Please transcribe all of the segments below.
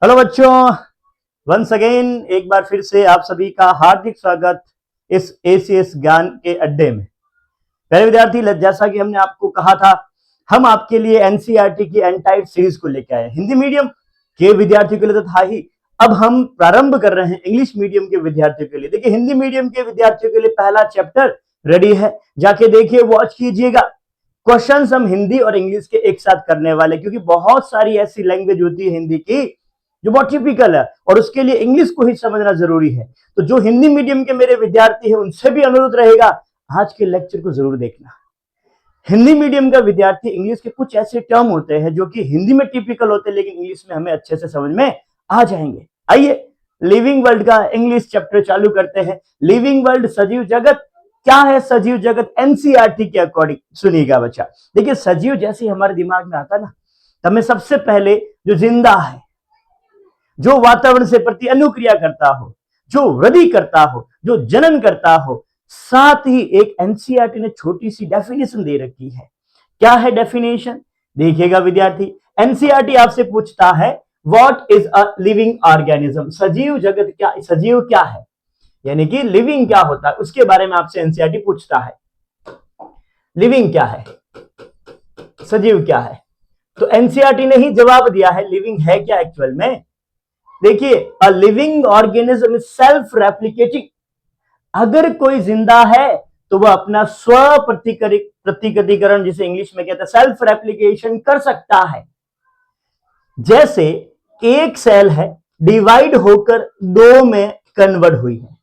Hello बच्चों, once again एक बार फिर से आप सभी का हार्दिक स्वागत इस एसीएस ज्ञान के अड्डे में। पहले विद्यार्थी, जैसा कि हमने आपको कहा था, हम आपके लिए एनसीईआरटी की एंटाइड सीरीज को लेकर आए। हिंदी मीडियम के विद्यार्थियों के लिए तो था ही, अब हम प्रारंभ कर रहे हैं इंग्लिश मीडियम के विद्यार्थियों के लिए। देखिए, हिंदी मीडियम के विद्यार्थियों के लिए पहला चैप्टर रेडी है, जाके देखिए, वॉच कीजिएगा। क्वेश्चंस हम हिंदी और इंग्लिश के एक साथ करने वाले, क्योंकि बहुत सारी ऐसी लैंग्वेज होती है हिंदी की जो बहुत टिपिकल है और उसके लिए इंग्लिश को ही समझना जरूरी है। तो जो हिंदी मीडियम के मेरे विद्यार्थी हैं उनसे भी अनुरोध रहेगा, आज के लेक्चर को जरूर देखना। हिंदी मीडियम का विद्यार्थी, इंग्लिश के कुछ ऐसे टर्म होते हैं जो कि हिंदी में टिपिकल होते हैं, लेकिन इंग्लिश में हमें अच्छे से समझ में आ जाएंगे। आइए लिविंग वर्ल्ड का इंग्लिश चैप्टर चालू करते हैं। लिविंग वर्ल्ड, सजीव जगत। क्या है सजीव जगत एनसीईआरटी के अकॉर्डिंग? सुनिएगा बच्चा। देखिए, सजीव जैसे हमारे दिमाग में आता ना, तो हमें सबसे पहले जो जिंदा है, जो वातावरण से प्रति अनुक्रिया करता हो, जो वृद्धि करता हो, जो जनन करता हो, साथ ही एक एनसीईआरटी ने छोटी सी डेफिनेशन दे रखी है। क्या है डेफिनेशन? देखिएगा विद्यार्थी, एनसीईआरटी आपसे पूछता है what is a living organism. सजीव जगत क्या, सजीव क्या है, यानी कि लिविंग क्या होता है, उसके बारे में आपसे एनसीईआरटी पूछता है। लिविंग क्या है, सजीव क्या है? तो एनसीईआरटी ने ही जवाब दिया है लिविंग है क्या एक्चुअल में। देखिए, a living organism is self replicating. अगर कोई जिंदा है तो वह अपना स्व प्रतिकृतिकरण, जिसे इंग्लिश में कहते हैं सेल्फ रेप्लिकेशन, कर सकता है। जैसे एक सेल है, डिवाइड होकर दो में कन्वर्ट हुई है।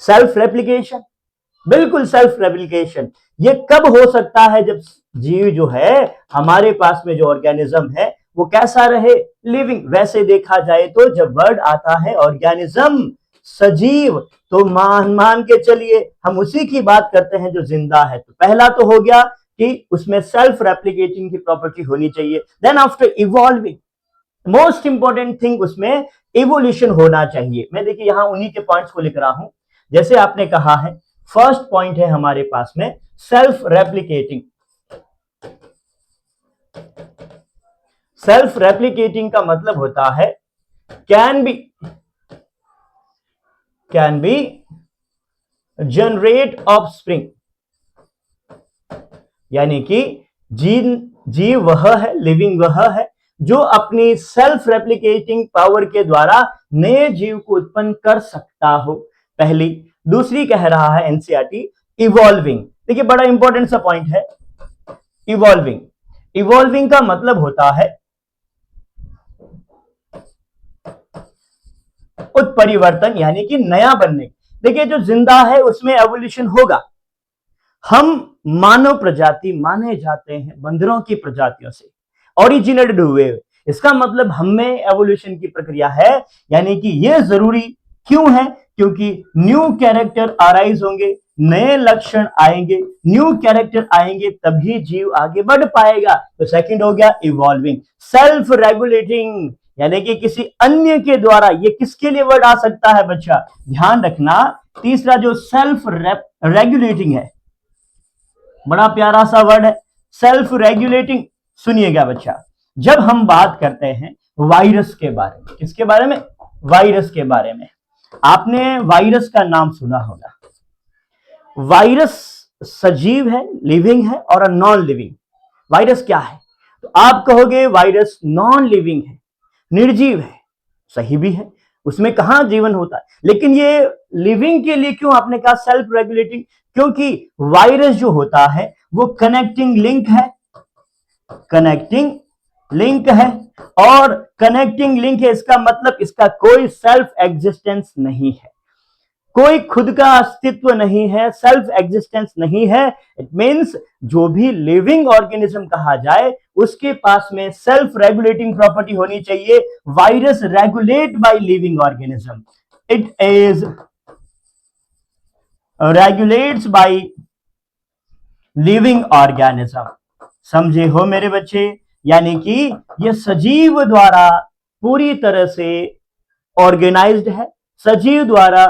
सेल्फ रेप्लिकेशन, बिल्कुल सेल्फ रेप्लिकेशन। ये कब हो सकता है? जब जीव जो है, हमारे पास में जो ऑर्गेनिज्म है, वो कैसा रहे? लिविंग। वैसे देखा जाए तो जब वर्ड आता है ऑर्गेनिज्म, सजीव, तो मान के चलिए हम उसी की बात करते हैं जो जिंदा है। तो पहला तो हो गया कि उसमें सेल्फ रेप्लिकेटिंग की प्रॉपर्टी होनी चाहिए। Then after evolving, most important thing, उसमें इवोल्यूशन होना चाहिए। मैं देखिए यहां उन्हीं के पॉइंट्स को लिख रहा हूं। जैसे आपने कहा है, फर्स्ट पॉइंट है हमारे पास में सेल्फ रेप्लिकेटिंग। सेल्फ रेप्लिकेटिंग का मतलब होता है कैन बी जनरेट ऑफस्प्रिंग, यानी कि जीव वह है, लिविंग वह है जो अपनी सेल्फ रेप्लिकेटिंग पावर के द्वारा नए जीव को उत्पन्न कर सकता हो, पहली। दूसरी कह रहा है एनसीईआरटी इवॉल्विंग। देखिए, बड़ा इंपॉर्टेंट सा पॉइंट है इवॉल्विंग। इवॉल्विंग का मतलब होता है उत्परिवर्तन, यानी कि नया बनने। देखिए, जो जिंदा है उसमें एवोल्यूशन होगा। हम मानव प्रजाति माने जाते हैं बंदरों की प्रजातियों से, ओरिजिनेटेड हुए। इसका मतलब हम में एवोल्यूशन की प्रक्रिया है, यानी कि यह जरूरी क्यों है? क्योंकि न्यू कैरेक्टर अराइज होंगे, नए लक्षण आएंगे, न्यू कैरेक्टर आएंगे, तभी जीव आगे बढ़ पाएगा। तो सेकंड हो गया इवॉल्विंग। सेल्फ रेगुलेटिंग, यानी कि किसी अन्य के द्वारा। ये किसके लिए वर्ड आ सकता है बच्चा? ध्यान रखना। तीसरा जो सेल्फ रेगुलेटिंग है, बड़ा प्यारा सा वर्ड है, सेल्फ रेगुलेटिंग। सुनिएगा बच्चा, जब हम बात करते हैं वायरस के बारे में, किसके बारे में? वायरस के बारे में। आपने वायरस का नाम सुना होगा। वायरस सजीव है, लिविंग है, और नॉन लिविंग। वायरस क्या है? तो आप कहोगे वायरस नॉन लिविंग है, निर्जीव है। सही भी है, उसमें कहां जीवन होता है। लेकिन ये लिविंग के लिए क्यों आपने कहा सेल्फ रेगुलेटिंग? क्योंकि वायरस जो होता है वो कनेक्टिंग लिंक है, कनेक्टिंग लिंक है। और कनेक्टिंग लिंक है, इसका मतलब इसका कोई सेल्फ एग्जिस्टेंस नहीं है, कोई खुद का अस्तित्व नहीं है, सेल्फ एग्जिस्टेंस नहीं है। इट मींस जो भी लिविंग ऑर्गेनिज्म कहा जाए उसके पास में सेल्फ रेगुलेटिंग प्रॉपर्टी होनी चाहिए। Virus regulate by living organism, it is regulates by living organism. समझे हो मेरे बच्चे? यानी कि यह सजीव द्वारा पूरी तरह से ऑर्गेनाइज्ड है, सजीव द्वारा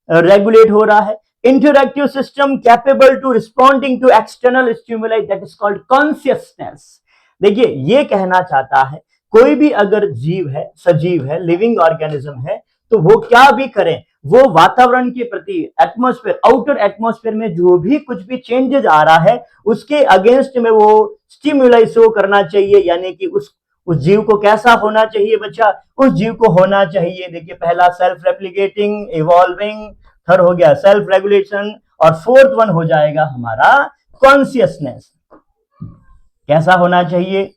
रेगुलेट हो रहा है। Interactive system capable to responding to external stimuli, that is called consciousness. देखिए, ये कहना चाहता है कोई भी अगर जीव है, सजीव है, लिविंग ऑर्गेनिज्म है, तो वो क्या भी करें, वो वातावरण के प्रति, एटमॉस्फेयर, आउटर एटमॉस्फेयर में जो भी कुछ भी चेंजेस आ रहा है उसके अगेंस्ट में वो स्टिमुलाई शो करना चाहिए। यानी कि उस जीव को कैसा होना चाहिए बच्चा, उस जीव को होना चाहिए, देखिए पहला सेल्फ रेप्लिकेटिंग, इवॉल्विंग, थर्ड हो गया सेल्फ रेगुलेशन, और फोर्थ वन हो जाएगा हमारा कॉन्शियसनेस। कैसा होना चाहिए,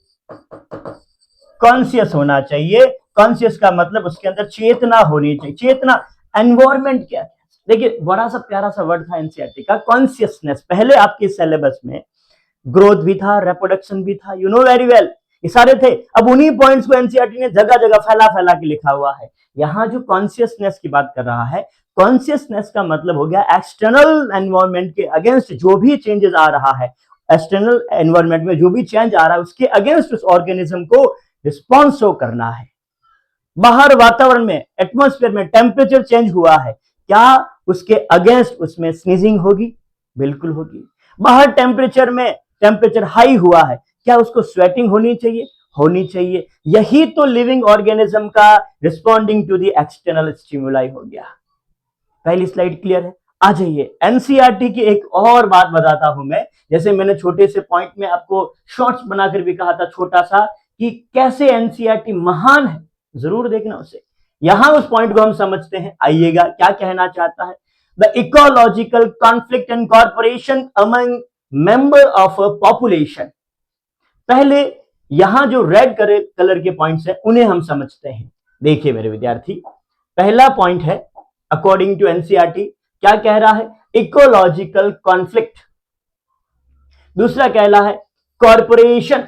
कॉन्शियस होना चाहिए। कॉन्शियस का मतलब उसके अंदर चेतना होनी चाहिए। चेतना, एनवायरमेंट क्या है, देखिए बड़ा सा प्यारा सा वर्ड था एनसीईआरटी का, कॉन्शियसनेस। पहले आपके सिलेबस में ग्रोथ भी था, रिप्रोडक्शन भी था, यू नो वेरी वेल, ये सारे थे। अब उन्हीं पॉइंट्स को एनसीईआरटी ने जगह जगह फैला फैला के लिखा हुआ है। यहां जो कॉन्शियसनेस की बात कर रहा है, कॉन्शियसनेस का मतलब हो गया एक्सटर्नल एनवायरमेंट के अगेंस्ट जो भी चेंजेस आ रहा है, एक्सटर्नल एनवायरमेंट में जो भी चेंज आ रहा है उसके अगेंस्ट उस ऑर्गेनिज्म को रिस्पॉन्स शो करना है। बाहर वातावरण में, एटमॉस्फेयर में टेम्परेचर चेंज हुआ है, क्या उसके अगेंस्ट उसमें स्नीजिंग होगी? बिल्कुल होगी। बाहर टेम्परेचर में, टेम्परेचर हाई हुआ है, क्या उसको स्वेटिंग होनी चाहिए? होनी चाहिए। यही तो लिविंग ऑर्गेनिज्म का responding to the external stimuli हो गया। पहली स्लाइड क्लियर है? आ जाइए, एनसीईआरटी की एक और बात बताता हूं मैं। जैसे मैंने छोटे से पॉइंट में आपको शॉर्ट्स बनाकर भी कहा था छोटा सा, कि कैसे एनसीईआरटी महान है, जरूर देखना उसे। यहां उस पॉइंट को हम समझते हैं, आइएगा क्या कहना चाहता है। The ecological conflict and corporation among member of a population. पहले यहां जो रेड कलर के पॉइंट्स हैं उन्हें हम समझते हैं। देखिए मेरे विद्यार्थी, पहला पॉइंट है अकॉर्डिंग टू एनसीईआरटी, क्या कह रहा है? Ecological conflict. दूसरा कहला है कॉर्पोरेशन।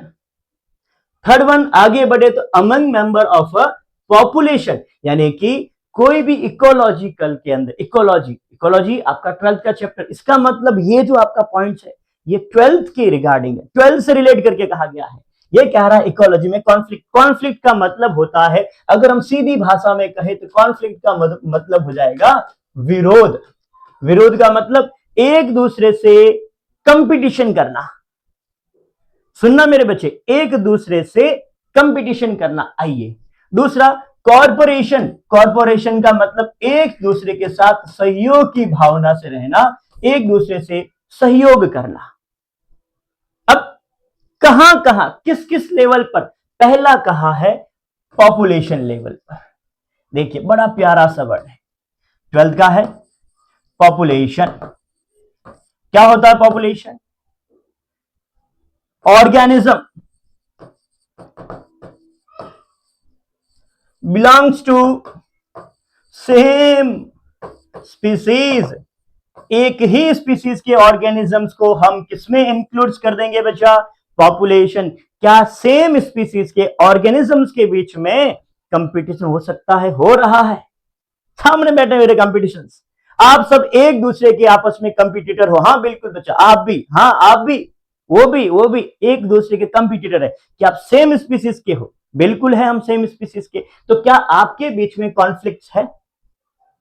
थर्ड वन आगे बढ़े तो among member of a population, यानी कि कोई भी इकोलॉजिकल के अंदर, इकोलॉजी आपका 12th का चैप्टर, इसका मतलब ये जो आपका पॉइंट्स है ये 12th के रिगार्डिंग है, 12th से रिलेट करके कहा गया है। ये कह रहा है इकोलॉजी में कॉन्फ्लिक्ट। कॉन्फ्लिक्ट का मतलब होता है, अगर हम सीधी भाषा में कहें तो कॉन्फ्लिक्ट का मतलब हो जाएगा विरोध। विरोध का मतलब एक दूसरे से कंपटीशन करना। सुनना मेरे बच्चे, एक दूसरे से कंपटीशन करना। आइए दूसरा कॉर्पोरेशन। कॉर्पोरेशन का मतलब एक दूसरे के साथ सहयोग की भावना से रहना, एक दूसरे से सहयोग करना। अब कहां कहां, किस किस लेवल पर? पहला कहा है पॉपुलेशन लेवल पर। देखिए बड़ा प्यारा सा वर्ड है, 12th का है पॉपुलेशन। क्या होता है population? Organism belongs to same species। एक ही स्पीसीज के ऑर्गेनिजम्स को हम किसमें इंक्लूड कर देंगे बच्चा? पॉपुलेशन। क्या सेम स्पीसीज के ऑर्गेनिजम्स के बीच में कंपटीशन हो सकता है? हो रहा है। सामने बैठे मेरे कंपटीशंस, आप सब एक दूसरे के आपस में कंपटीटर हो। हाँ बिल्कुल बच्चा, आप भी, हाँ आप भी, वो भी एक दूसरे के कंपटीटर है। क्या आप सेम स्पीसीज के हो? बिल्कुल है, हम सेम स्पीसीज के। तो क्या आपके बीच में कॉन्फ्लिक्ट है?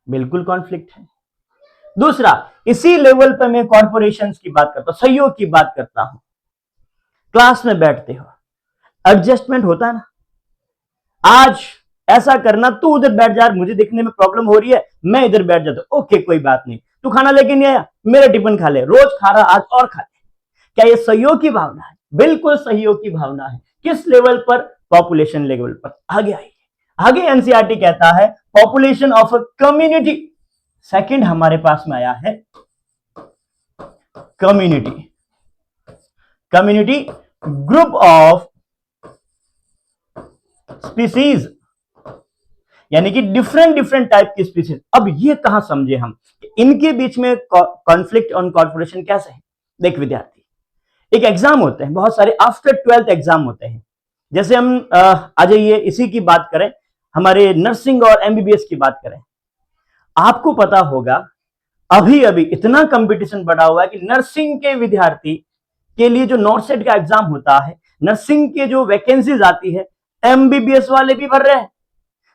बिल्कुल कॉन्फ्लिक्ट है। दूसरा, इसी लेवल पर मैं कॉर्पोरेशंस की बात करता हूं, सहयोग की बात करता हूं। क्लास में बैठते हो, एडजस्टमेंट होता है ना, आज ऐसा करना, तू उधर बैठ जा, मुझे देखने में प्रॉब्लम हो रही है, मैं इधर बैठ जाता हूं, ओके कोई बात नहीं, तू खाना लेके नहीं आया, मेरा टिफिन खा ले, रोज खा रहा आज और खा ले। क्या ये सहयोग की भावना है? बिल्कुल सहयोग की भावना है। किस लेवल पर? पॉपुलेशन लेवल पर। आगे आइए, आगे एनसीईआरटी कहता है population of a community. Second हमारे पास में आया है community. Community, group of species, यानी कि डिफरेंट डिफरेंट टाइप की स्पीसीज। अब ये कहां समझे हम, इनके बीच में कॉन्फ्लिक्ट ऑन कॉर्पोरेशन कैसे है? देख विद्यार्थी, एक एग्जाम होते हैं बहुत सारे, आफ्टर 12th एग्जाम होते हैं। जैसे हम आ जाइए इसी की बात करें, हमारे नर्सिंग और एमबीबीएस की बात करें। आपको पता होगा अभी अभी इतना कंपटीशन बढ़ा हुआ है कि नर्सिंग के विद्यार्थी के लिए जो नॉर्सेट का एग्जाम होता है, नर्सिंग के जो वैकेंसीज आती है, एमबीबीएस वाले भी भर रहे हैं।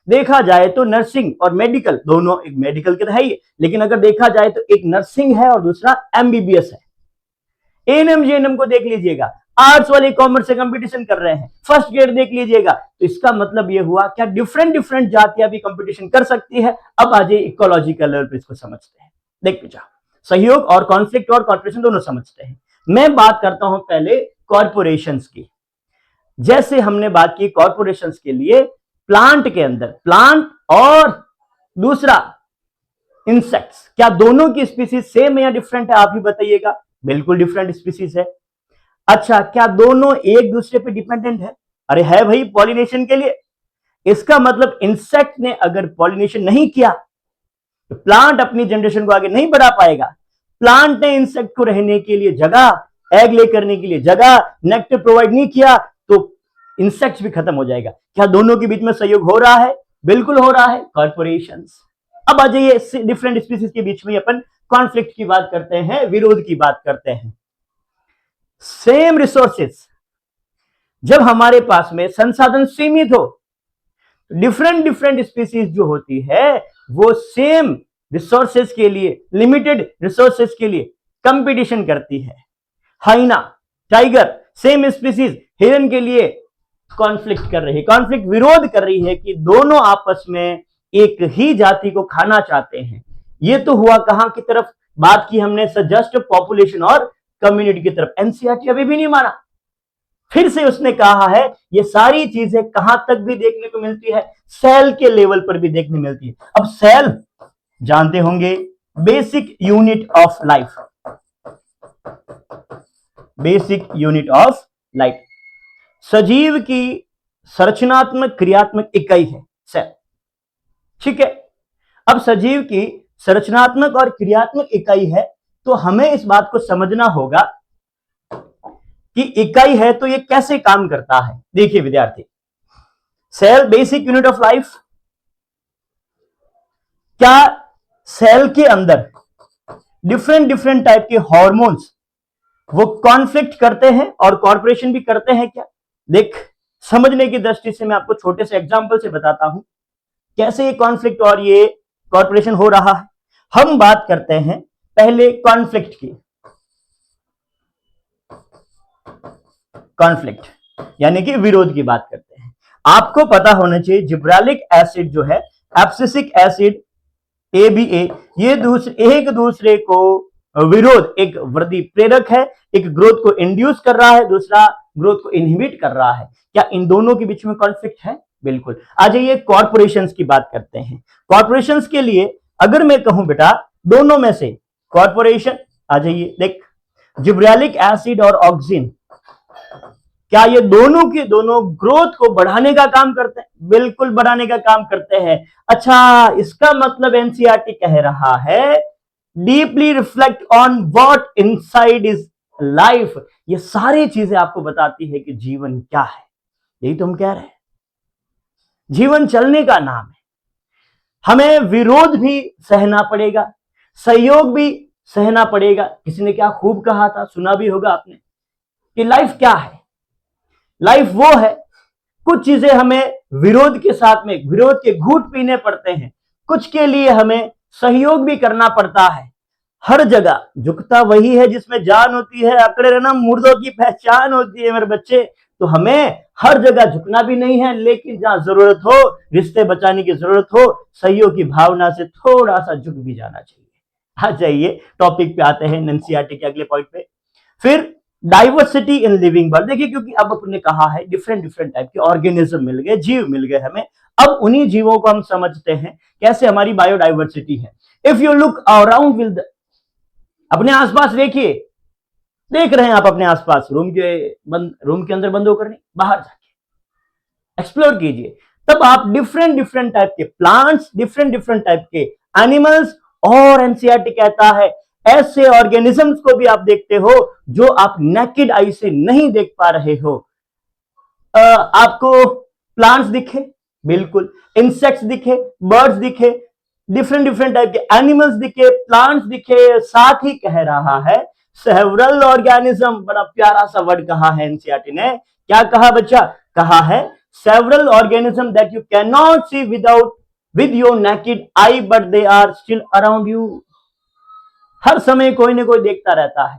देखा जाए तो नर्सिंग और मेडिकल दोनों, एक मेडिकल के तो है ही, लेकिन अगर देखा जाए तो एक नर्सिंग है और दूसरा एमबीबीएस है। एएनएम जेएनएम को देख लीजिएगा, आर्ट्स वाले कॉमर्स से कंपटीशन कर रहे हैं, फर्स्ट ग्रेड देख लीजिएगा। तो इसका मतलब ये हुआ क्या डिफरेंट डिफरेंट जातियां भी कंपटीशन कर सकती है। अब आ जाइए इकोलॉजिकल लेवल पे इसको समझते हैं। देखते जाओ, सहयोग और कॉन्फ्लिक्ट और कॉर्पोरेशन दोनों समझते हैं। मैं बात करता हूं पहले कॉर्पोरेशंस की। जैसे हमने बात की कॉर्पोरेशंस के लिए, प्लांट के अंदर, प्लांट और दूसरा इंसेक्ट्स, क्या दोनों की स्पीसीज सेम है या डिफरेंट है? आप ही बताइएगा। बिल्कुल डिफरेंट स्पीसीज है। अच्छा, क्या दोनों एक दूसरे पे डिपेंडेंट है? अरे है भाई, पॉलिनेशन के लिए। इसका मतलब इंसेक्ट ने अगर पॉलिनेशन नहीं किया तो प्लांट अपनी जनरेशन को आगे नहीं बढ़ा पाएगा। प्लांट ने इंसेक्ट को रहने के लिए जगह, एग ले करने के लिए जगह, नेक्टर प्रोवाइड नहीं किया तो इंसेक्ट भी खत्म हो जाएगा। क्या दोनों के बीच में सहयोग हो रहा है? बिल्कुल हो रहा है, कॉर्पोरेशंस। अब आ जाइए डिफरेंट स्पीसीज के बीच में अपन कॉन्फ्लिक्ट की बात करते हैं, विरोध की बात करते हैं। सेम रिसोर्सेस, जब हमारे पास में संसाधन सीमित हो, डिफरेंट डिफरेंट स्पीसीज जो होती है वो सेम रिसोर्सेस के लिए, लिमिटेड रिसोर्सेस के लिए कंपटीशन करती है। हाइना, टाइगर, सेम स्पीसीज हिरन के लिए कॉन्फ्लिक्ट कर रही है, कॉन्फ्लिक्ट विरोध कर रही है कि दोनों आपस में एक ही जाति को खाना चाहते हैं। ये तो हुआ कहां की तरफ बात की हमने, जस्ट पॉपुलेशन और कम्युनिटी की तरफ। एनसीईआरटी अभी भी नहीं माना, फिर से उसने कहा है ये सारी चीजें कहां तक भी देखने को मिलती है, सेल के लेवल पर भी देखने मिलती है। अब सेल जानते होंगे, basic unit of life, basic unit of life, सजीव की संरचनात्मक क्रियात्मक इकाई है सेल। ठीक है, अब सजीव की संरचनात्मक और क्रियात्मक इकाई है तो हमें इस बात को समझना होगा कि इकाई है तो ये कैसे काम करता है। देखिए विद्यार्थी, cell basic unit of life, क्या सेल के अंदर डिफरेंट डिफरेंट टाइप के हॉर्मोन्स वो कॉन्फ्लिक्ट करते हैं और कॉर्पोरेशन भी करते हैं क्या? देख, समझने की दृष्टि से मैं आपको छोटे से एग्जांपल से बताता हूं कैसे ये कॉन्फ्लिक्ट और ये कॉर्पोरेशन हो रहा है। हम बात करते हैं पहले कॉन्फ्लिक्ट की। कॉन्फ्लिक्ट यानी कि विरोध की बात करते हैं। आपको पता होना चाहिए जिब्रालिक एसिड जो है, एब्सिसिक एसिड ABA, ये एक दूसरे को विरोध, एक वृद्धि प्रेरक है, एक ग्रोथ को इंड्यूस कर रहा है, दूसरा ग्रोथ को इनहिबिट कर रहा है। क्या इन दोनों के बीच में कॉन्फ्लिक्ट है? बिल्कुल। आ जाइए कॉर्पोरेशंस की बात करते हैं। कॉर्पोरेशंस के लिए अगर मैं कहूं बेटा दोनों में से कॉर्पोरेशन, आ जाइए देख, जिब्रालिक एसिड और ऑक्सिन, क्या ये दोनों के दोनों ग्रोथ को बढ़ाने का काम करते हैं? बिल्कुल बढ़ाने का काम करते हैं। अच्छा, इसका मतलब एनसीईआरटी कह रहा है deeply reflect on what inside is life. ये सारी चीजें आपको बताती है कि जीवन क्या है। यही तो हम कह रहे हैं, जीवन चलने का नाम है। हमें विरोध भी सहना पड़ेगा, सहयोग भी सहना पड़ेगा। किसी ने क्या खूब कहा था, सुना भी होगा आपने, कि लाइफ क्या है? लाइफ वो है, कुछ चीजें हमें विरोध के साथ में, विरोध के घूंट पीने पड़ते हैं, कुछ के लिए हमें सहयोग भी करना पड़ता है। हर जगह झुकता वही है जिसमें जान होती है, अकड़े रहना मुर्दों की पहचान होती है मेरे बच्चे। तो हमें हर जगह झुकना भी नहीं है, लेकिन जहां जरूरत हो, रिश्ते बचाने की जरूरत हो, सहयोग की भावना से थोड़ा सा झुक भी जाना चाहिए। आ जाइए टॉपिक पे आते हैं, एनसीईआरटी के अगले पॉइंट पे। फिर डाइवर्सिटी इन लिविंग वर्ल्ड। देखिए, क्योंकि अब अपने कहा है डिफरेंट डिफरेंट टाइप के ऑर्गेनिज्म मिल गए, जीव मिल गए हमें। अब उन्हीं जीवों को हम समझते हैं कैसे हमारी बायोडाइवर्सिटी है। If you look around with, अपने आसपास देखिए, देख रहे हैं आप अपने आसपास, रूम के अंदर बंद होकर नहीं, बाहर जाके एक्सप्लोर कीजिए, तब आप डिफरेंट डिफरेंट टाइप के प्लांट्स, डिफरेंट डिफरेंट टाइप के एनिमल्स, और एनसीईआरटी कहता है ऐसे ऑर्गेनिजम्स को भी आप देखते हो जो आप नेकेड आई से नहीं देख पा रहे हो। आपको प्लांट्स दिखे, बिल्कुल, इंसेक्ट्स दिखे, बर्ड्स दिखे, डिफरेंट डिफरेंट टाइप के एनिमल्स दिखे, प्लांट्स दिखे, साथ ही कह रहा है सेवरल ऑर्गेनिज्म। बड़ा प्यारा सा वर्ड कहा है एनसीईआरटी ने। क्या कहा बच्चा? कहा है several organism that you can not see with your naked eye but they are still around you. हर समय कोई ना कोई देखता रहता है,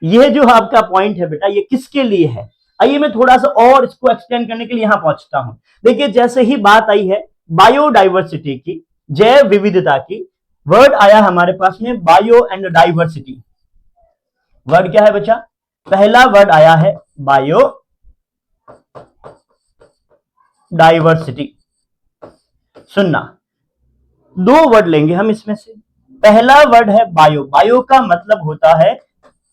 ये जो आपका पॉइंट है बेटा, ये किसके लिए है? आइए मैं थोड़ा सा और इसको एक्सप्लेन करने के लिए यहां पहुंचता हूं। देखिए, जैसे ही बात आई है बायोडाइवर्सिटी की, जैव विविधता की, वर्ड आया हमारे पास में बायो एंड डाइवर्सिटी। वर्ड क्या है बच्चा? पहला वर्ड आया है बायो डाइवर्सिटी। सुनना, दो वर्ड लेंगे हम इसमें से। पहला वर्ड है बायो। बायो का मतलब होता है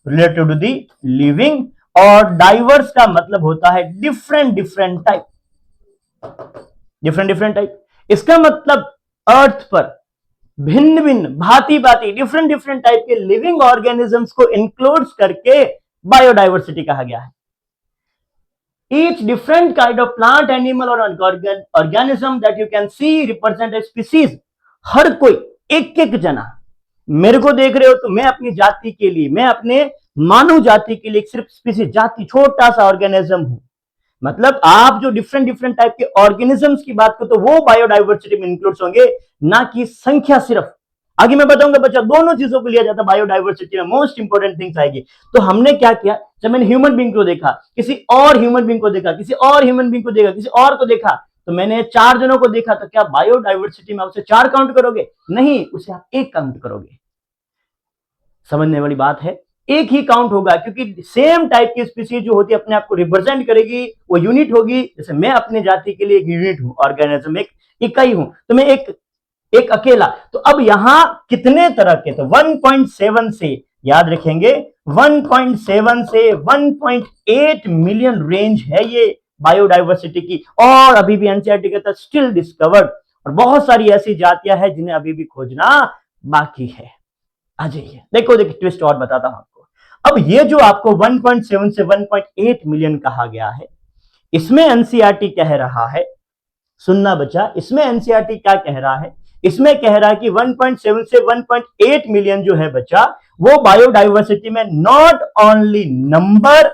रिलेटेड टू दी लिविंग, और डाइवर्स का मतलब होता है different different type. Different different type, इसका मतलब अर्थ पर भिन्न भिन्न, भांति भांति, डिफरेंट डिफरेंट टाइप के लिविंग ऑर्गेनिजम्स को इंक्लूड करके बायोडाइवर्सिटी कहा गया है। Each different kind of plant, animal or organism that you can see represent a species. हर कोई, एक एक जना, मेरे को देख रहे हो तो मैं अपनी जाति के लिए, मैं अपने मानव जाति के लिए सिर्फ स्पीसीज, जाति, छोटा सा ऑर्गेनिज्म हूं। मतलब आप जो डिफरेंट डिफरेंट टाइप के ऑर्गेनिजम्स की बात करो तो वो बायोडाइवर्सिटी में इंक्लूड होंगे, ना कि संख्या सिर्फ। आगे मैं बताऊंगा बच्चा, दोनों चीजों को लिया जाता है बायोडाइवर्सिटी में, मोस्ट इंपोर्टेंट थिंग्स आएगी। तो हमने क्या किया, जब मैंने ह्यूमन बींग को देखा, किसी और ह्यूमन बींग को देखा, किसी और ह्यूमन बींग को देखा, किसी और को देखा, तो मैंने चार जनों को देखा, तो क्या बायोडाइवर्सिटी में आप उसे चार काउंट करोगे? नहीं, उसे आप एक काउंट करोगे। समझने वाली बात है, एक ही काउंट होगा, क्योंकि सेम टाइप की स्पीसीज जो होती है अपने आप को रिप्रेजेंट करेगी, वो यूनिट होगी। जैसे मैं अपनी जाति के लिए एक यूनिट हूं, ऑर्गेनिज्म, एक इकाई हूं, तो मैं एक अकेला। तो अब यहां कितने तरह के, तो 1.7 से, याद रखेंगे, 1.7 से 1.8 मिलियन रेंज है ये बायोडाइवर्सिटी की, और अभी भी एनसीईआरटी कहता है स्टिल डिस्कवर्ड, और बहुत सारी ऐसी जातियां हैं जिन्हें अभी भी खोजना बाकी है। आ जाइए, देखो देखिए, ट्विस्ट और बताता हूं आपको। अब ये जो आपको 1.7 से 1.8 मिलियन कहा गया है, इसमें एनसीईआरटी कह रहा है, सुनना बच्चा, इसमें एनसीईआरटी क्या कह रहा है? इसमें कह रहा है कि 1.7 से 1.8 मिलियन जो है बच्चा, वो बायोडाइवर्सिटी में नॉट ओनली नंबर,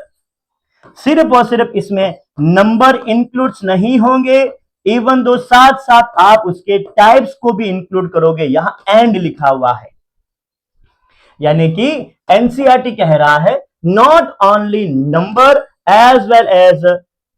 सिर्फ और सिर्फ इसमें नंबर इंक्लूड्स नहीं होंगे, इवन दो साथ साथ आप उसके टाइप्स को भी इंक्लूड करोगे। यहां एंड लिखा हुआ है, यानी कि एनसीईआरटी कह रहा है not only number as well as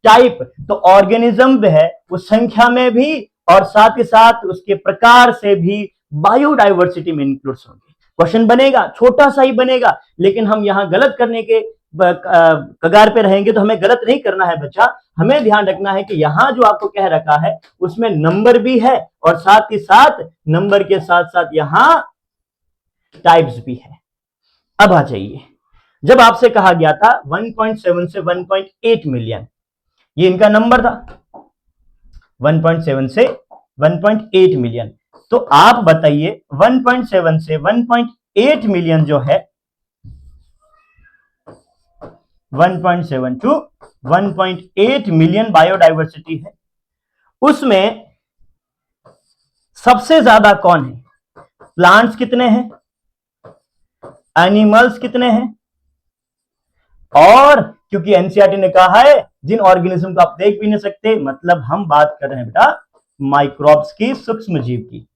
type. तो ऑर्गेनिज्म है वो संख्या में भी और साथ ही साथ उसके प्रकार से भी बायोडाइवर्सिटी में इंक्लूड होंगे। क्वेश्चन बनेगा, छोटा सा ही बनेगा, लेकिन हम यहां गलत करने के कगार पे रहेंगे, तो हमें गलत नहीं करना है बच्चा। हमें ध्यान रखना है कि यहां जो आपको कह रखा है उसमें नंबर भी है, और साथ ही साथ नंबर के साथ साथ यहां टाइप्स भी है। अब आ जाइए, जब आपसे कहा गया था 1.7 से 1.8 मिलियन, ये इनका नंबर था, 1.7 से 1.8 मिलियन, तो आप बताइए 1.7 से 1.8 मिलियन जो है, 1.7 टू 1.8 मिलियन बायोडाइवर्सिटी है, उसमें सबसे ज्यादा कौन है? प्लांट्स कितने हैं, एनिमल्स कितने हैं, और क्योंकि एनसीईआरटी ने कहा है जिन ऑर्गेनिज्म को आप देख भी नहीं सकते, मतलब हम बात कर रहे हैं बेटा माइक्रोब्स की, सूक्ष्म जीव की।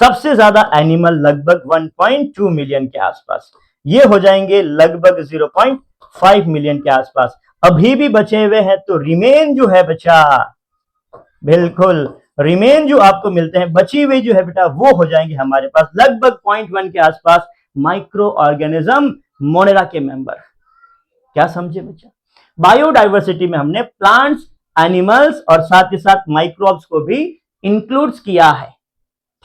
सबसे ज्यादा एनिमल लगभग 1.2 मिलियन के आसपास, ये हो जाएंगे लगभग 0.5 मिलियन के आसपास। अभी भी बचे हुए हैं, तो रिमेन जो है बचा, बिल्कुल रिमेन जो आपको मिलते हैं, बची हुई जो है बेटा, वो हो जाएंगे हमारे पास लगभग 0.1 के आसपास माइक्रो ऑर्गेनिज्म, मोनेरा के मेंबर। क्या समझे बच्चा? बायोडाइवर्सिटी में हमने प्लांट्स, एनिमल्स और साथ ही साथ माइक्रोब्स को भी इंक्लूड किया है,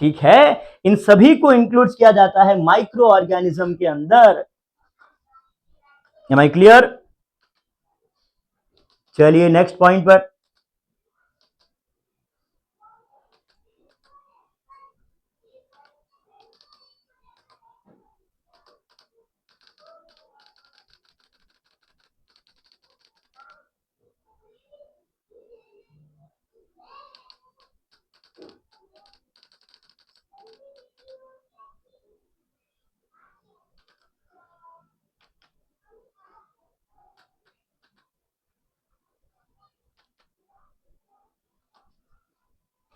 ठीक है? इन सभी को इंक्लूड किया जाता है माइक्रो ऑर्गेनिज्म के अंदर। Am I clear? चलिए नेक्स्ट पॉइंट पर।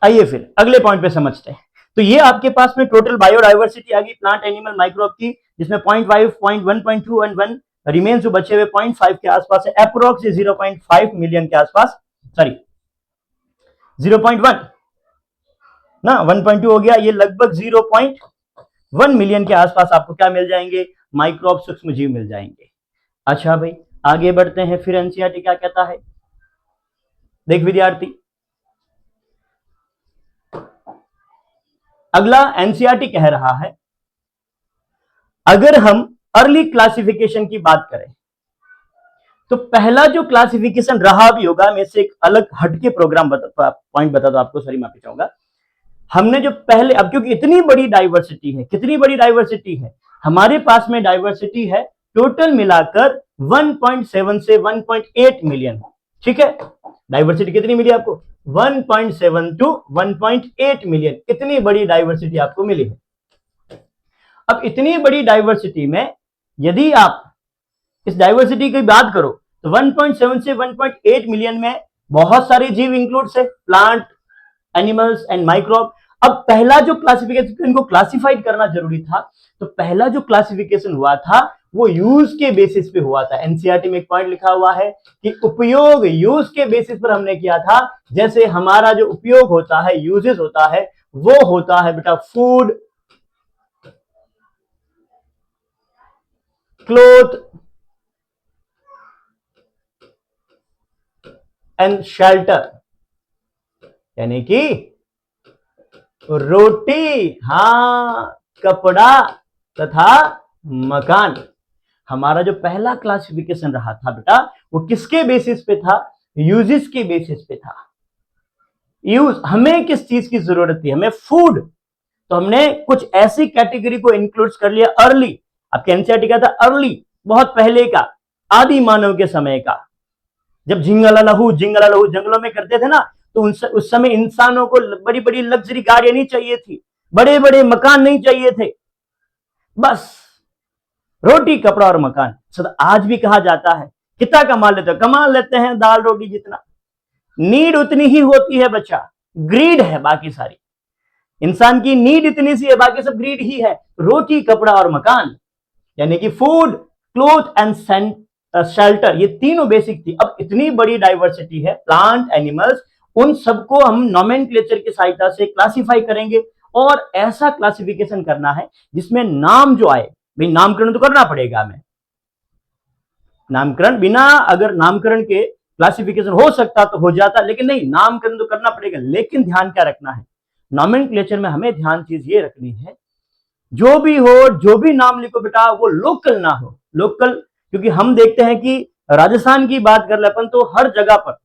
आइए फिर अगले पॉइंट पे समझते हैं। तो ये आपके पास में टोटल बायोडाइवर्सिटी आ गई प्लांट, एनिमल, माइक्रोब की, जिसमें 0.5, 0.1, 1.2 एंड 1 रिमेन्स जो बचे हुए 0.5 के आसपास है, अप्रोक्स 0.5 मिलियन के आसपास, सॉरी 0.1 ना, 1.2 हो गया, ये लगभग 0.1 मिलियन के आसपास आपको क्या मिल जाएंगे, माइक्रोब सूक्ष्म जीव मिल जाएंगे। अच्छा भाई आगे बढ़ते हैं, फिर एनसीईआरटी क्या कहता है, देख विद्यार्थी, अगला एनसीईआरटी कह रहा है अगर हम अर्ली क्लासिफिकेशन की बात करें तो पहला जो क्लासिफिकेशन रहा भी होगा, मैं से एक अलग हटके प्रोग्राम पॉइंट बता दो आपको, सॉरी माफी चाहूंगा, हमने जो पहले, अब क्योंकि इतनी बड़ी डाइवर्सिटी है, कितनी बड़ी डाइवर्सिटी है हमारे पास में, डाइवर्सिटी है टोटल मिलाकर 1.7 से 1.8 मिलियन, ठीक है, डाइवर्सिटी कितनी मिली आपको, 1.7 टू 1.8 मिलियन, इतनी बड़ी डाइवर्सिटी आपको मिली है। अब इतनी बड़ी डाइवर्सिटी में यदि आप इस डाइवर्सिटी की बात करो तो 1.7 से 1.8 मिलियन में बहुत सारे जीव इंक्लूड्स है, प्लांट, एनिमल्स एंड माइक्रोब। अब पहला जो क्लासिफिकेशन, इनको क्लासिफाइड करना जरूरी था, तो पहला जो क्लासिफिकेशन हुआ था वो यूज के बेसिस पे हुआ था। एनसीईआरटी में एक पॉइंट लिखा हुआ है कि उपयोग, यूज के बेसिस पर हमने किया था। जैसे हमारा जो उपयोग होता है, यूजेस होता है, वो होता है बेटा फूड, क्लोथ एंड शेल्टर, यानी कि रोटी, हां, कपड़ा तथा मकान। हमारा जो पहला क्लासिफिकेशन रहा था बेटा, वो किसके बेसिस पे था, यूजेस के बेसिस पे था। यूज, हमें किस चीज की जरूरत थी, हमें फूड, तो हमने कुछ ऐसी कैटेगरी को इंक्लूड कर लिया अर्ली। आपके एनसीईआरटी का था अर्ली, बहुत पहले का, आदि मानव के समय का, जब झिंगलालहू जंगलों में करते थे ना, तो उस समय इंसानों को बड़ी बड़ी लग्जरी गाड़ियां नहीं चाहिए थी, बड़े बड़े मकान नहीं चाहिए थे, बस रोटी, कपड़ा और मकान। सर आज भी कहा जाता है कितना कमा लेते हैं दाल रोटी जितना, नीड उतनी ही होती है बच्चा, ग्रीड है बाकी सारी, इंसान की नीड इतनी सी है, बाकी सब ग्रीड ही है। रोटी, कपड़ा और मकान, यानी कि फूड, क्लोथ एंड शेल्टर, ये तीनों बेसिक थी। अब इतनी बड़ी डाइवर्सिटी है, प्लांट, एनिमल्स, उन सबको हम नोमेनक्लेचर की सहायता से क्लासिफाई करेंगे, और ऐसा क्लासिफिकेशन करना है जिसमें नाम जो आए, भाई नामकरण तो करना पड़ेगा हमें, नामकरण बिना, अगर नामकरण के क्लासिफिकेशन हो सकता तो हो जाता, लेकिन नहीं, नामकरण तो करना पड़ेगा। लेकिन ध्यान क्या रखना है, नोमेनक्लेचर में हमें ध्यान चीज ये रखनी है, जो भी हो, जो भी नाम लिखो बेटा, वो लोकल ना हो, लोकल, क्योंकि हम देखते हैं कि राजस्थान की बात कर ले अपन तो हर जगह पर,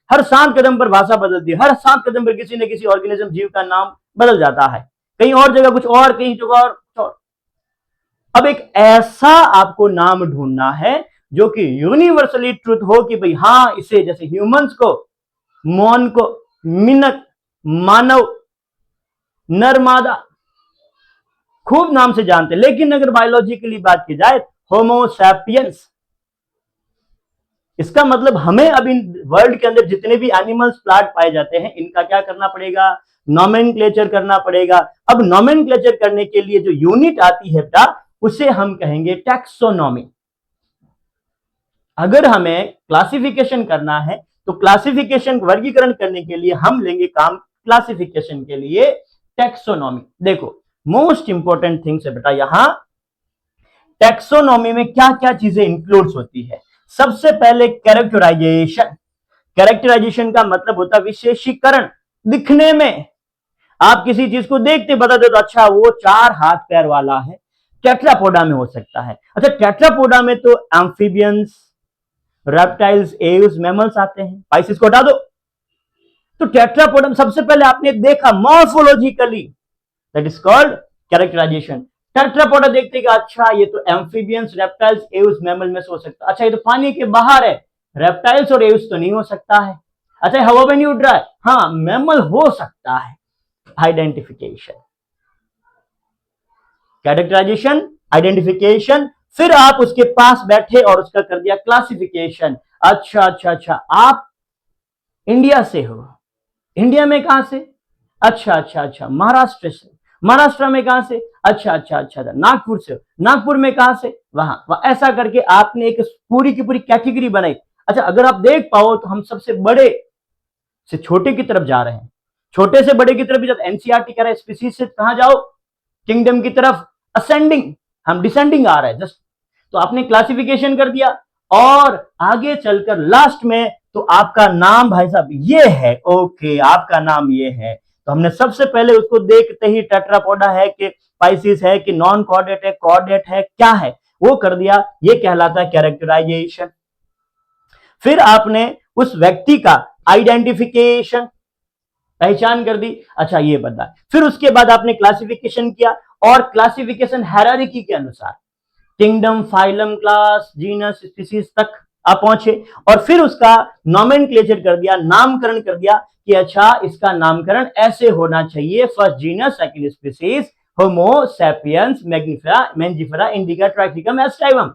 हर 7 कदम पर भाषा बदलती है, हर 7 कदम पर किसी न किसी ऑर्गेनिज्म, जीव का नाम बदल जाता है, कहीं और जगह कुछ और, कहीं जगह और कुछ और। अब एक ऐसा आपको नाम ढूंढना है जो कि यूनिवर्सली ट्रुथ हो कि भाई हाँ, इसे जैसे ह्यूमंस को, मौन को, मिनक, मानव, नरमादा खूब नाम से जानते, लेकिन अगर बायोलॉजिकली बात की जाए होमो सैपियंस, इसका मतलब हमें अब इन वर्ल्ड के अंदर जितने भी एनिमल्स, प्लांट पाए जाते हैं, इनका क्या करना पड़ेगा, नोमेनक्लेचर करना पड़ेगा। अब नोमेनक्लेचर करने के लिए जो यूनिट आती है बेटा, उसे हम कहेंगे टैक्सोनॉमी। अगर हमें क्लासिफिकेशन करना है तो क्लासिफिकेशन, वर्गीकरण करने के लिए हम लेंगे काम क्लासिफिकेशन के लिए टैक्सोनॉमी। देखो मोस्ट इंपॉर्टेंट थिंग्स है बेटा, यहां टैक्सोनॉमी में क्या क्या चीजें इंक्लूड होती है। सबसे पहले कैरेक्टराइजेशन। कैरेक्टराइजेशन का मतलब होता है विशेषीकरण। दिखने में आप किसी चीज को देखते बता दो तो अच्छा वो 4 हाथ पैर वाला है, टेट्रापोडा में हो सकता है। अच्छा टेट्रापोडा में तो एम्फीबियंस, रेप्टाइल्स, एव्स, मैमल्स आते हैं, पाइसिस को हटा दो। तो टेट्रापोडा में सबसे पहले आपने देखा morphologically, that is called characterisation. Tetrapoda देखते कि अच्छा ये तो एम्फीबियंस, रेप्टाइल्स, एव्स, मैमल में से हो सकता है। अच्छा ये तो पानी के बाहर है, रेप्टाइल्स और एव्स तो नहीं हो सकता है। अच्छा हवा में नहीं उड़ रहा है, हाँ मैमल हो सकता है। आइडेंटिफिकेशन, कैरेक्टराइजेशन, आइडेंटिफिकेशन, फिर आप उसके पास बैठे और उसका कर दिया क्लासिफिकेशन। अच्छा अच्छा अच्छा, आप इंडिया से हो, इंडिया में कहां से, अच्छा अच्छा अच्छा महाराष्ट्र से, महाराष्ट्र में कहां से, अच्छा अच्छा अच्छा अच्छा, नागपुर से, नागपुर में कहां से, वहां, ऐसा करके आपने एक पूरी की पूरी कैटेगरी बनाई। अच्छा, अगर आप देख पाओ तो हम सबसे बड़े से छोटे की तरफ जा रहे हैं, छोटे से बड़े की तरफ भी जब एनसीईआरटी कह रहा है स्पीसीज से कहां जाओ, किंगडम की तरफ, असेंडिंग, हम डिसेंडिंग आ रहा है जस्ट। तो आपने क्लासिफिकेशन कर दिया और आगे चलकर लास्ट में तो आपका नाम भाई साहब ये है, ओके आपका नाम ये है। तो हमने सबसे पहले उसको देखते ही टेट्रापोडा है कि पाइसिस है कि नॉन कॉर्डेट है, कॉर्डेट है, क्या है, वो कर दिया, ये कहलाता है कैरेक्टराइजेशन। फिर आपने उस व्यक्ति का आइडेंटिफिकेशन, पहचान कर दी, अच्छा ये बता। फिर उसके बाद आपने क्लासिफिकेशन किया और क्लासिफिकेशन हायरार्की के अनुसार kingdom, phylum, class, genus, species तक आप पहुंचे और फिर उसका नॉमेनक्लेचर कर दिया, नामकरण कर दिया कि अच्छा इसका नामकरण ऐसे होना चाहिए, first genus, second species, Homo sapiens, Mangifera, मेंजिफेरा, indica, ट्राइथिकम, एस्टाइवम,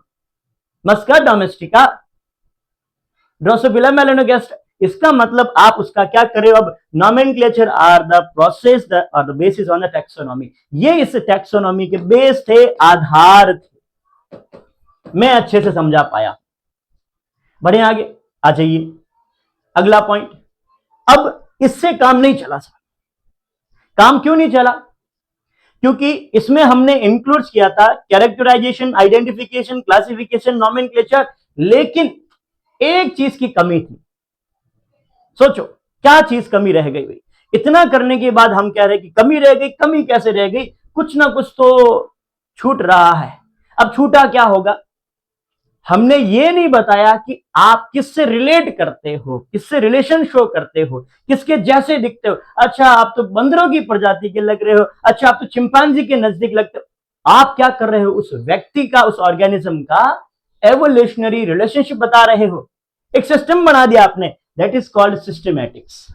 मस्का डोमेस्टिका, ड्रोसोफिला मेलानोगास्टर। इसका मतलब आप उसका क्या करे, अब नॉमेनक्लेचर आर द प्रोसेस और the basis on the taxonomy. ये इस टैक्सोनॉमी के बेस थे, आधार थे। मैं अच्छे से समझा पाया, बढ़े आगे आ जाइए अगला पॉइंट। अब इससे काम नहीं चला सर, काम क्यों नहीं चला, क्योंकि इसमें हमने इंक्लूड किया था कैरेक्टराइजेशन, आइडेंटिफिकेशन, क्लासिफिकेशन, नॉमेनक्लेचर, लेकिन एक चीज की कमी थी। सोचो क्या चीज कमी रह गई भाई, इतना करने के बाद हम कह रहे कि कमी रह गई, कमी कैसे रह गई, कुछ ना कुछ तो छूट रहा है। अब छूटा क्या होगा, हमने ये नहीं बताया कि आप किससे रिलेट करते हो, किससे रिलेशन शो करते हो, किसके जैसे दिखते हो। अच्छा आप तो बंदरों की प्रजाति के लग रहे हो, अच्छा आप तो चिंपांजी के नजदीक लगते हो। आप क्या कर रहे हो, उस व्यक्ति का, उस ऑर्गेनिज्म का एवोल्यूशनरी रिलेशनशिप बता रहे हो, एक सिस्टम बना दिया आपने, दैट इज कॉल्ड सिस्टमैटिक्स।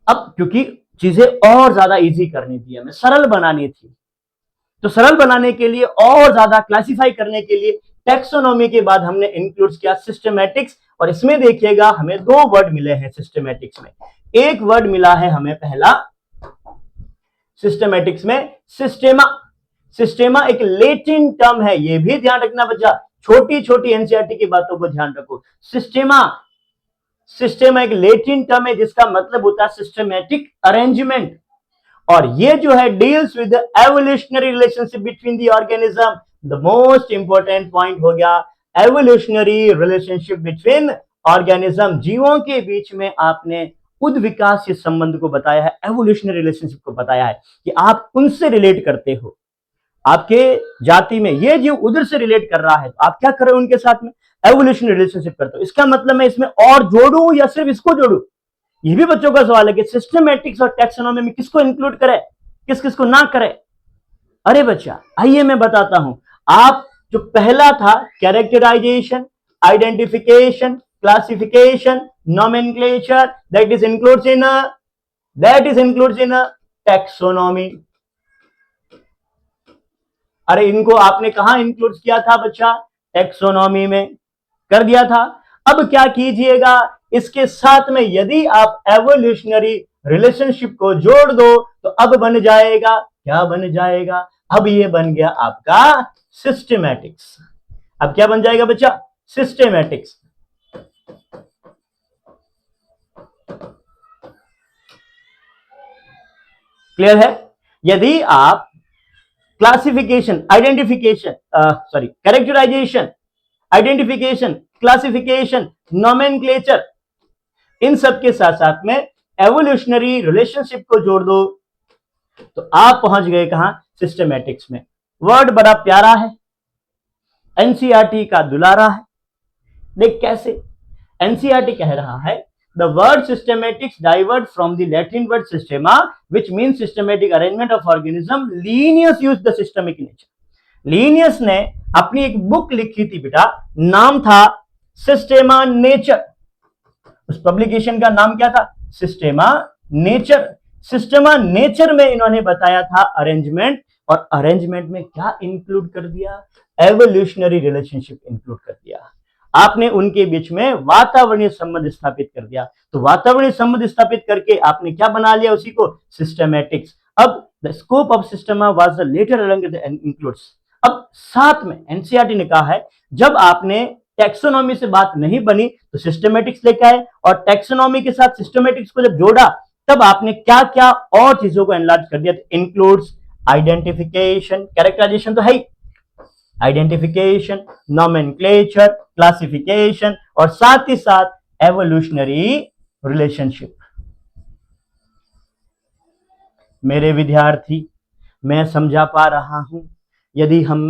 अब क्योंकि चीजें और ज्यादा इजी करनी थी, हमें सरल बनानी थी, तो सरल बनाने के लिए और ज्यादा क्लासिफाई करने के लिए टैक्सोनॉमी के बाद हमने इंक्लूड किया सिस्टमैटिक्स। और इसमें देखिएगा हमें दो वर्ड मिले हैं सिस्टमैटिक्स में। एक वर्ड मिला है हमें पहला सिस्टमैटिक्स में, सिस्टेमा। सिस्टेमा एक लैटिन टर्म है, यह भी ध्यान रखना बच्चा, छोटी छोटी एनसीईआरटी की बातों को ध्यान रखो। सिस्टेमा, सिस्टेमा एक लैटिन टर्म है जिसका मतलब होता है सिस्टमैटिक अरेंजमेंट। और ये जो है deals with evolutionary relationship between the organism. The most important point हो गया एवोल्यूशनरी रिलेशनशिप बिटवीन ऑर्गेनिज्म, जीवों के बीच में आपने उद्विकास संबंध को बताया है, एवोल्यूशनरी रिलेशनशिप को बताया है कि आप उनसे रिलेट करते हो। आपके जाति में ये जीव उधर से रिलेट कर रहा है तो आप क्या कर रहे हो, उनके साथ में एवोल्यूशनरी रिलेशनशिप करते हो। इसका मतलब मैं इसमें और जोड़ू या सिर्फ इसको जोड़ू, ये भी बच्चों का सवाल है कि सिस्टमैटिक्स और टैक्सोनॉमी में किसको इंक्लूड करे, किस किस को ना करे। अरे बच्चा आइए मैं बताता हूं, आप जो पहला था characterisation, identification, classification, nomenclature, that is includes in taxonomy. अरे इनको आपने कहां इंक्लूड किया था बच्चा, टैक्सोनॉमी में कर दिया था। अब क्या कीजिएगा, इसके साथ में यदि आप एवोल्यूशनरी रिलेशनशिप को जोड़ दो तो अब बन जाएगा, क्या बन जाएगा, अब ये बन गया आपका सिस्टमैटिक्स। अब क्या बन जाएगा बच्चा, सिस्टमैटिक्स। क्लियर है। यदि आप classification, identification, characterization, identification, classification, nomenclature, इन सब के साथ साथ में एवोल्यूशनरी रिलेशनशिप को जोड़ दो तो आप पहुंच गए कहां, सिस्टमैटिक्स में। वर्ड बड़ा प्यारा है, एनसीईआरटी का दुलारा है। देख कैसे एनसीईआरटी कह रहा है, the word systematics divert from the Latin word systema which means systematic arrangement of organism. Linnaeus used the systemic nature. Linnaeus ने अपनी एक बुक लिखी थी बेटा, नाम था सिस्टेमा नेचर। उस पब्लिकेशन का नाम क्या था, सिस्टेमा नेचर। सिस्टेमा नेचर में इन्होंने बताया था अरेंजमेंट, और अरेंजमेंट में क्या इंक्लूड कर दिया, एवोल्यूशनरी रिलेशनशिप इंक्लूड कर दिया। आपने उनके बीच में वातावरणीय संबंध स्थापित कर दिया। तो वातावरणीय संबंध स्थापित करके आपने क्या बना लिया, उसी को सिस्टमैटिक्स। अब the scope of systema was the later along includes. अब साथ में एनसीईआरटी ने कहा है जब आपने टैक्सोनॉमी से बात नहीं बनी तो सिस्टमेटिक्स लेके आए, और टैक्सोनॉमी के साथ सिस्टमेटिक्स को जब जोड़ा तब आपने क्या क्या और चीजों को एनलार्ज कर दिया। इंक्लूड्स आइडेंटिफिकेशन, कैरेक्टराइजेशन तो है ही, आइडेंटिफिकेशन, नॉमेनक्लेचर, क्लासिफिकेशन, और साथ ही साथ एवोल्यूशनरी रिलेशनशिप। मेरे विद्यार्थी, मैं समझा पा रहा हूं? यदि हम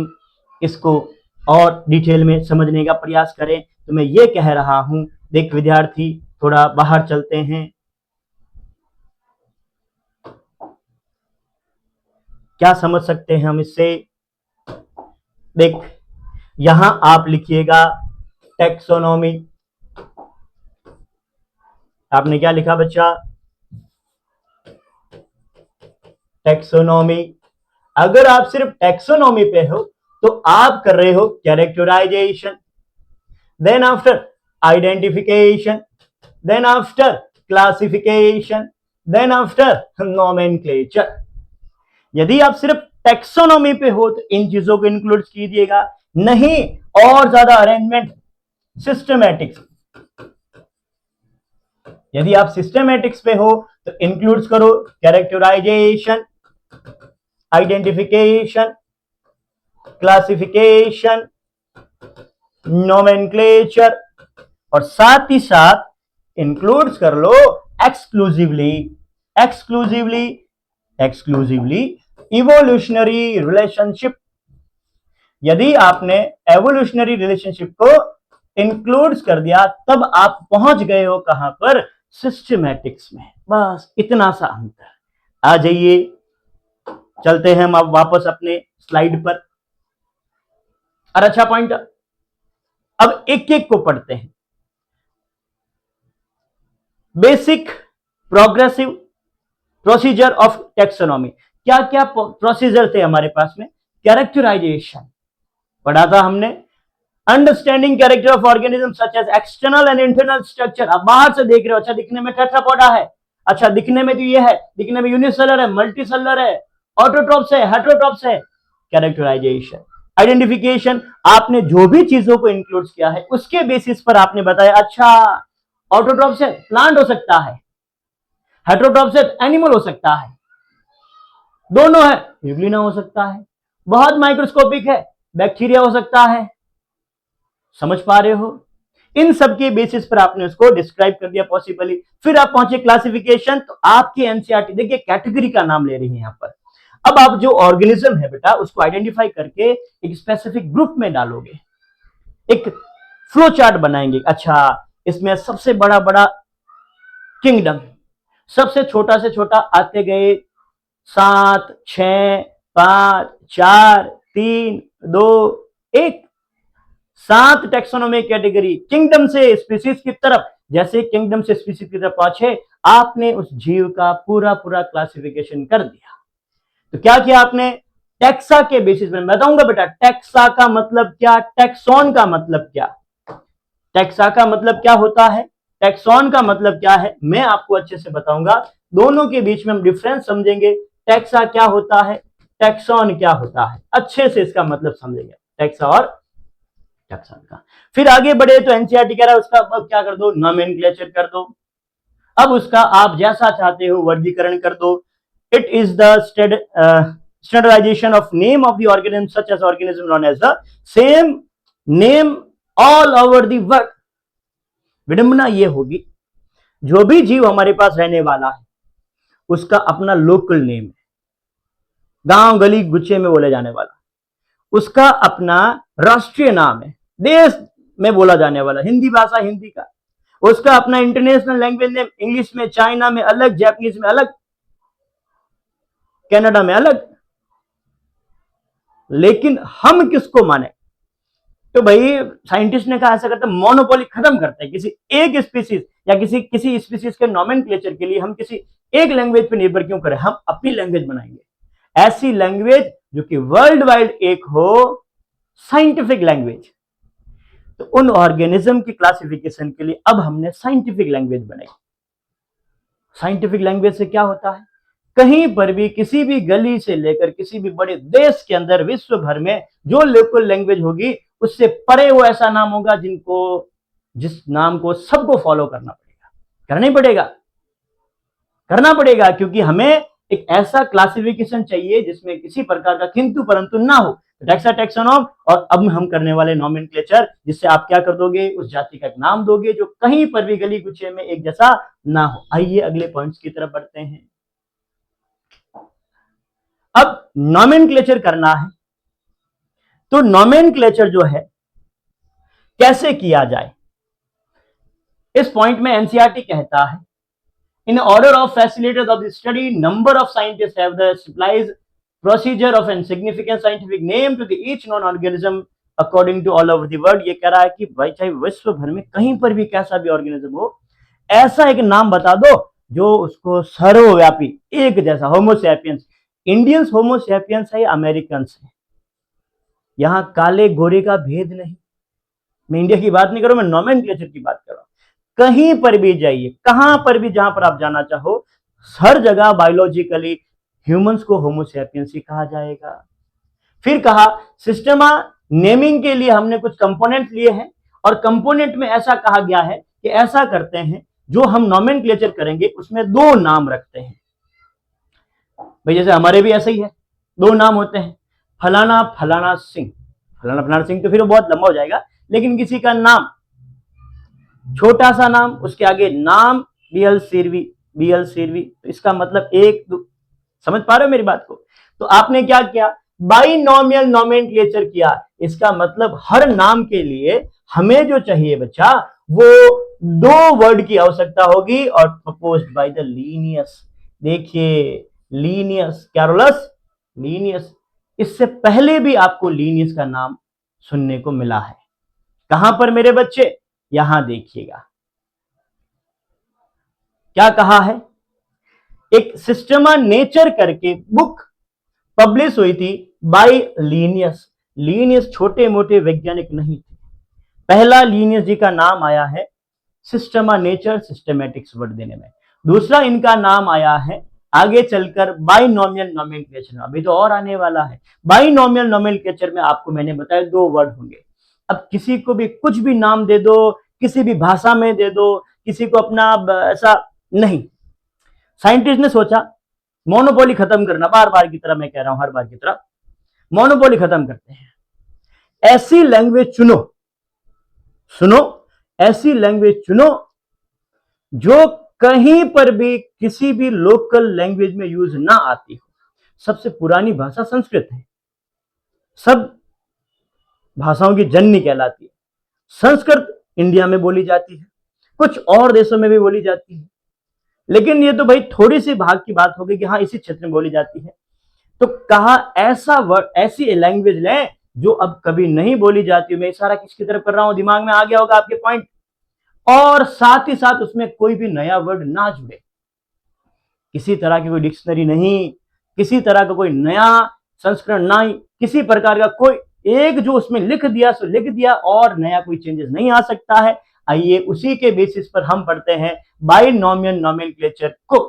इसको और डिटेल में समझने का प्रयास करें तो मैं ये कह रहा हूं, देख विद्यार्थी थोड़ा बाहर चलते हैं। क्या समझ सकते हैं हम इससे? देख, यहां आप लिखिएगा टैक्सोनॉमी। आपने क्या लिखा बच्चा? टैक्सोनॉमी। अगर आप सिर्फ टैक्सोनॉमी पे हो तो आप कर रहे हो characterisation, then after identification, then after classification, then after nomenclature. यदि आप सिर्फ टैक्सोनॉमी पे हो तो इन चीजों को इंक्लूड कीजिएगा, नहीं और ज्यादा अरेंजमेंट सिस्टमैटिक्स। यदि आप सिस्टमैटिक्स पे हो तो इंक्लूड करो कैरेक्टराइजेशन, आइडेंटिफिकेशन, क्लासिफिकेशन, नोमेनक्लेचर, और साथ ही साथ इंक्लूड कर लो exclusively, exclusively, exclusively evolutionary relationship. यदि आपने एवोल्यूशनरी रिलेशनशिप को इंक्लूड कर दिया तब आप पहुंच गए हो कहां पर? सिस्टमैटिक्स में। बस इतना सा अंतर। आ जाइए, चलते हैं हम अब वापस अपने स्लाइड पर। और अच्छा पॉइंट, अब एक एक को पढ़ते हैं। Basic progressive procedure of taxonomy. क्या क्या प्रोसीजर थे हमारे पास में? कैरेक्टराइजेशन पढ़ा था हमने, understanding character of organism such as external and internal structure. आप बाहर से देख रहे हो, अच्छा दिखने में टेट्रापोडा है, अच्छा दिखने में तो ये है, दिखने में यूनिसेलर है, मल्टीसेलर है, ऑटोट्रॉप्स है, हेटेरोट्रॉप्स है। कैरेक्टराइजेशन। आइडेंटिफिकेशन, आपने जो भी चीजों को इंक्लूड किया है उसके बेसिस पर आपने बताया अच्छा ऑटोट्रॉप्स है, प्लांट हो सकता है, हेटेरोट्रॉप्स है, एनिमल हो सकता है, दोनों है, यूग्लिना हो सकता है, बहुत माइक्रोस्कोपिक है, बैक्टीरिया हो सकता है। समझ पा रहे हो? इन सब के बेसिस पर आपने उसको डिस्क्राइब कर दिया पॉसिबली। फिर आप पहुंचे क्लासिफिकेशन, तो आपकी एनसीईआरटी देखिए कैटेगरी का नाम ले रही है यहां पर। अब आप जो ऑर्गेनिज्म है बेटा उसको आइडेंटिफाई करके एक स्पेसिफिक ग्रुप में डालोगे, एक फ्लो चार्ट बनाएंगे। अच्छा, इसमें सबसे बड़ा बड़ा किंगडम, सबसे छोटा से छोटा आते गए 7, 6, 5, 4, 3, 2, 1, 7 टैक्सोनॉमिक कैटेगरी। किंगडम से स्पीसीज की तरफ, जैसे किंगडम से स्पीसीज की तरफ पहुंचे आपने उस जीव का पूरा पूरा क्लासिफिकेशन कर दिया। तो क्या किया आपने? टैक्सा के बेसिस में बताऊंगा बेटा, टैक्सा का मतलब क्या, टैक्सॉन का मतलब क्या, टैक्सा का मतलब क्या होता है, टैक्सॉन का मतलब क्या है, मैं आपको अच्छे से बताऊंगा। दोनों के बीच में हम डिफरेंस समझेंगे। टैक्सा क्या होता है, टैक्सॉन क्या होता है, अच्छे से इसका मतलब समझेंगे टैक्सा और टैक्सॉन का। फिर आगे बढ़े तो एनसीईआरटी कह रहा है उसका अब क्या कर दो, नोमेनक्लेचर कर दो। अब उसका आप जैसा चाहते हो वर्गीकरण कर दो। It is the standardization of name of the organism such as organism known as the same name all over the world। विडंबना ये होगी, जो भी जीव हमारे पास रहने वाला है उसका अपना लोकल नेम है, गांव गली गुच्छे में बोले जाने वाला, उसका अपना राष्ट्रीय नाम है, देश में बोला जाने वाला, हिंदी भाषा हिंदी का, उसका अपना इंटरनेशनल लैंग्वेज नेम, इंग्लिश में चाइना में अलग, जापानीज में अलग, कनाडा में अलग। लेकिन हम किसको माने? तो भाई साइंटिस्ट ने कहा ऐसा करते मोनोपोली खत्म करते हैं किसी एक स्पीसीज या किसी स्पीसीज के नोमेनक्लेचर के लिए हम किसी एक लैंग्वेज पर निर्भर क्यों करें, हम अपनी लैंग्वेज बनाएंगे, ऐसी लैंग्वेज जो कि वर्ल्ड वाइड एक हो, साइंटिफिक लैंग्वेज। तो उन ऑर्गेनिज्म की क्लासिफिकेशन के लिए अब हमने साइंटिफिक लैंग्वेज बनाई। साइंटिफिक लैंग्वेज से क्या होता है? कहीं पर भी किसी भी गली से लेकर किसी भी बड़े देश के अंदर विश्व भर में जो लोकल लैंग्वेज होगी उससे परे वो ऐसा नाम होगा जिस नाम को सबको फॉलो करना पड़ेगा, क्योंकि हमें एक ऐसा क्लासिफिकेशन चाहिए जिसमें किसी प्रकार का किंतु परंतु ना हो। टैक्सोनॉम, और अब हम करने वाले नॉमेनक्लेचर, जिससे आप क्या कर दोगे, उस जाति का एक नाम दोगे जो कहीं पर भी गली गुच्छे में एक जैसा ना हो। आइए अगले पॉइंट्स की तरफ बढ़ते हैं। अब नॉमेनक्लेचर करना है, तो नॉमेनक्लेचर जो है कैसे किया जाए, इस पॉइंट में एनसीईआरटी कहता है, in order of facilitators of the study, number of scientists have the supplies procedure of a significant scientific name to the each known organism according to all over the world। ये कह रहा है कि भाई चाहे विश्व भर में कहीं पर भी कैसा भी ऑर्गेनिज्म हो, ऐसा एक नाम बता दो जो उसको सर्वव्यापी एक जैसा। होमोसैपियंस, इंडियंस होमोसैपियंस है या अमेरिकन्स है, यहां काले गोरे का भेद नहीं। मैं इंडिया की बात नहीं कर रहा हूं, मैं नॉमेनक्लेचर की बात कर रहा हूं। कहीं पर भी जाइए, कहां पर भी जहां पर आप जाना चाहो, हर जगह बायोलॉजिकली ह्यूमंस को होमोसैपियंस ही कहा जाएगा। फिर कहा सिस्टमा नेमिंग के लिए हमने कुछ कंपोनेंट लिए हैं, और कंपोनेंट में ऐसा कहा गया है कि ऐसा करते हैं जो हम नॉमेनक्लेचर करेंगे उसमें दो नाम रखते हैं। भाई जैसे हमारे भी ऐसे ही है, दो नाम होते हैं, फलाना फलाना सिंह। फलाना फलाना सिंह तो फिर बहुत लंबा हो जाएगा, लेकिन किसी का नाम छोटा सा नाम, उसके आगे नाम बीएल सिरवी, तो इसका मतलब एक दो, समझ पा रहे हो मेरी बात को। तो आपने क्या किया, बाइनोमियल नॉमेनक्लेचर किया। इसका मतलब हर नाम के लिए हमें जो चाहिए बच्चा वो दो वर्ड की आवश्यकता होगी, और प्रपोज्ड बाय द लीनियस। देखिए लीनियस, कैरोलस लीनियस, इससे पहले भी आपको लीनियस का नाम सुनने को मिला है। कहां पर मेरे बच्चे, यहां देखिएगा क्या कहा है। एक सिस्टमा नेचर करके बुक पब्लिश हुई थी बाय लीनियस। लीनियस छोटे मोटे वैज्ञानिक नहीं थे, पहला लीनियस जी का नाम आया है सिस्टमा नेचर सिस्टमैटिक्स वर्ड देने में। दूसरा इनका नाम आया है आगे चलकर बाइनोमियल नॉमेनक्लेचर, अभी तो और आने वाला है। बाइनोमियल नॉमेनक्लेचर में आपको मैंने बताया दो वर्ड होंगे। अब किसी को भी कुछ भी नाम दे दो, किसी भी भाषा में दे दो, किसी को अपना ऐसा नहीं। साइंटिस्ट ने सोचा मोनोपोली खत्म करना, बार बार की तरह मैं कह रहा हूं, हर बार की तरह मोनोपोली खत्म करते हैं। ऐसी लैंग्वेज सुनो, ऐसी लैंग्वेज चुनो जो कहीं पर भी किसी भी लोकल लैंग्वेज में यूज ना आती हो। सबसे पुरानी भाषा संस्कृत है, सब भाषाओं की जननी कहलाती है। संस्कृत इंडिया में बोली जाती है, कुछ और देशों में भी बोली जाती है, लेकिन ये तो भाई थोड़ी सी भाग की बात होगी कि हाँ इसी क्षेत्र में बोली जाती है। तो कहा ऐसा वर्ड, ऐसी लैंग्वेज लें जो अब कभी नहीं बोली जाती। मैं इशारा किसकी तरफ कर रहा हूं, दिमाग में आ गया होगा आपके पॉइंट। और साथ ही साथ उसमें कोई भी नया वर्ड ना जुड़े, किसी तरह की कोई डिक्शनरी नहीं, किसी तरह का कोई नया संस्करण ना, किसी प्रकार का कोई एक जो उसमें लिख दिया सो लिख दिया, और नया कोई चेंजेस नहीं आ सकता है। आइए उसी के बेसिस पर हम पढ़ते हैं बाइनोमियल नॉमेनक्लेचर को।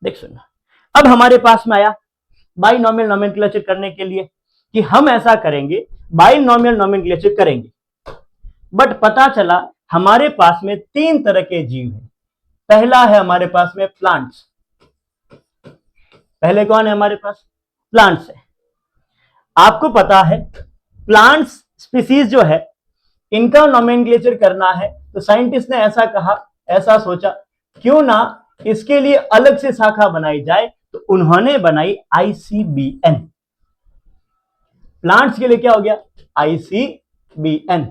देख सुनना, अब हमारे पास में आया बाइनोमियल नॉमेनक्लेचर करने के लिए कि हम ऐसा करेंगे, बाइनोमियल नॉमेनक्लेचर करेंगे। बट पता चला हमारे पास में तीन तरह के जीव हैं। पहला है हमारे पास में प्लांट्स। पहले कौन है हमारे पास, प्लांट्स है। आपको पता है प्लांट्स स्पीसीज जो है इनका नॉमेनक्लेचर करना है, तो साइंटिस्ट ने ऐसा कहा, ऐसा सोचा क्यों ना इसके लिए अलग से शाखा बनाई जाए, तो उन्होंने बनाई आईसीबीएन। प्लांट्स के लिए क्या हो गया, ICBN,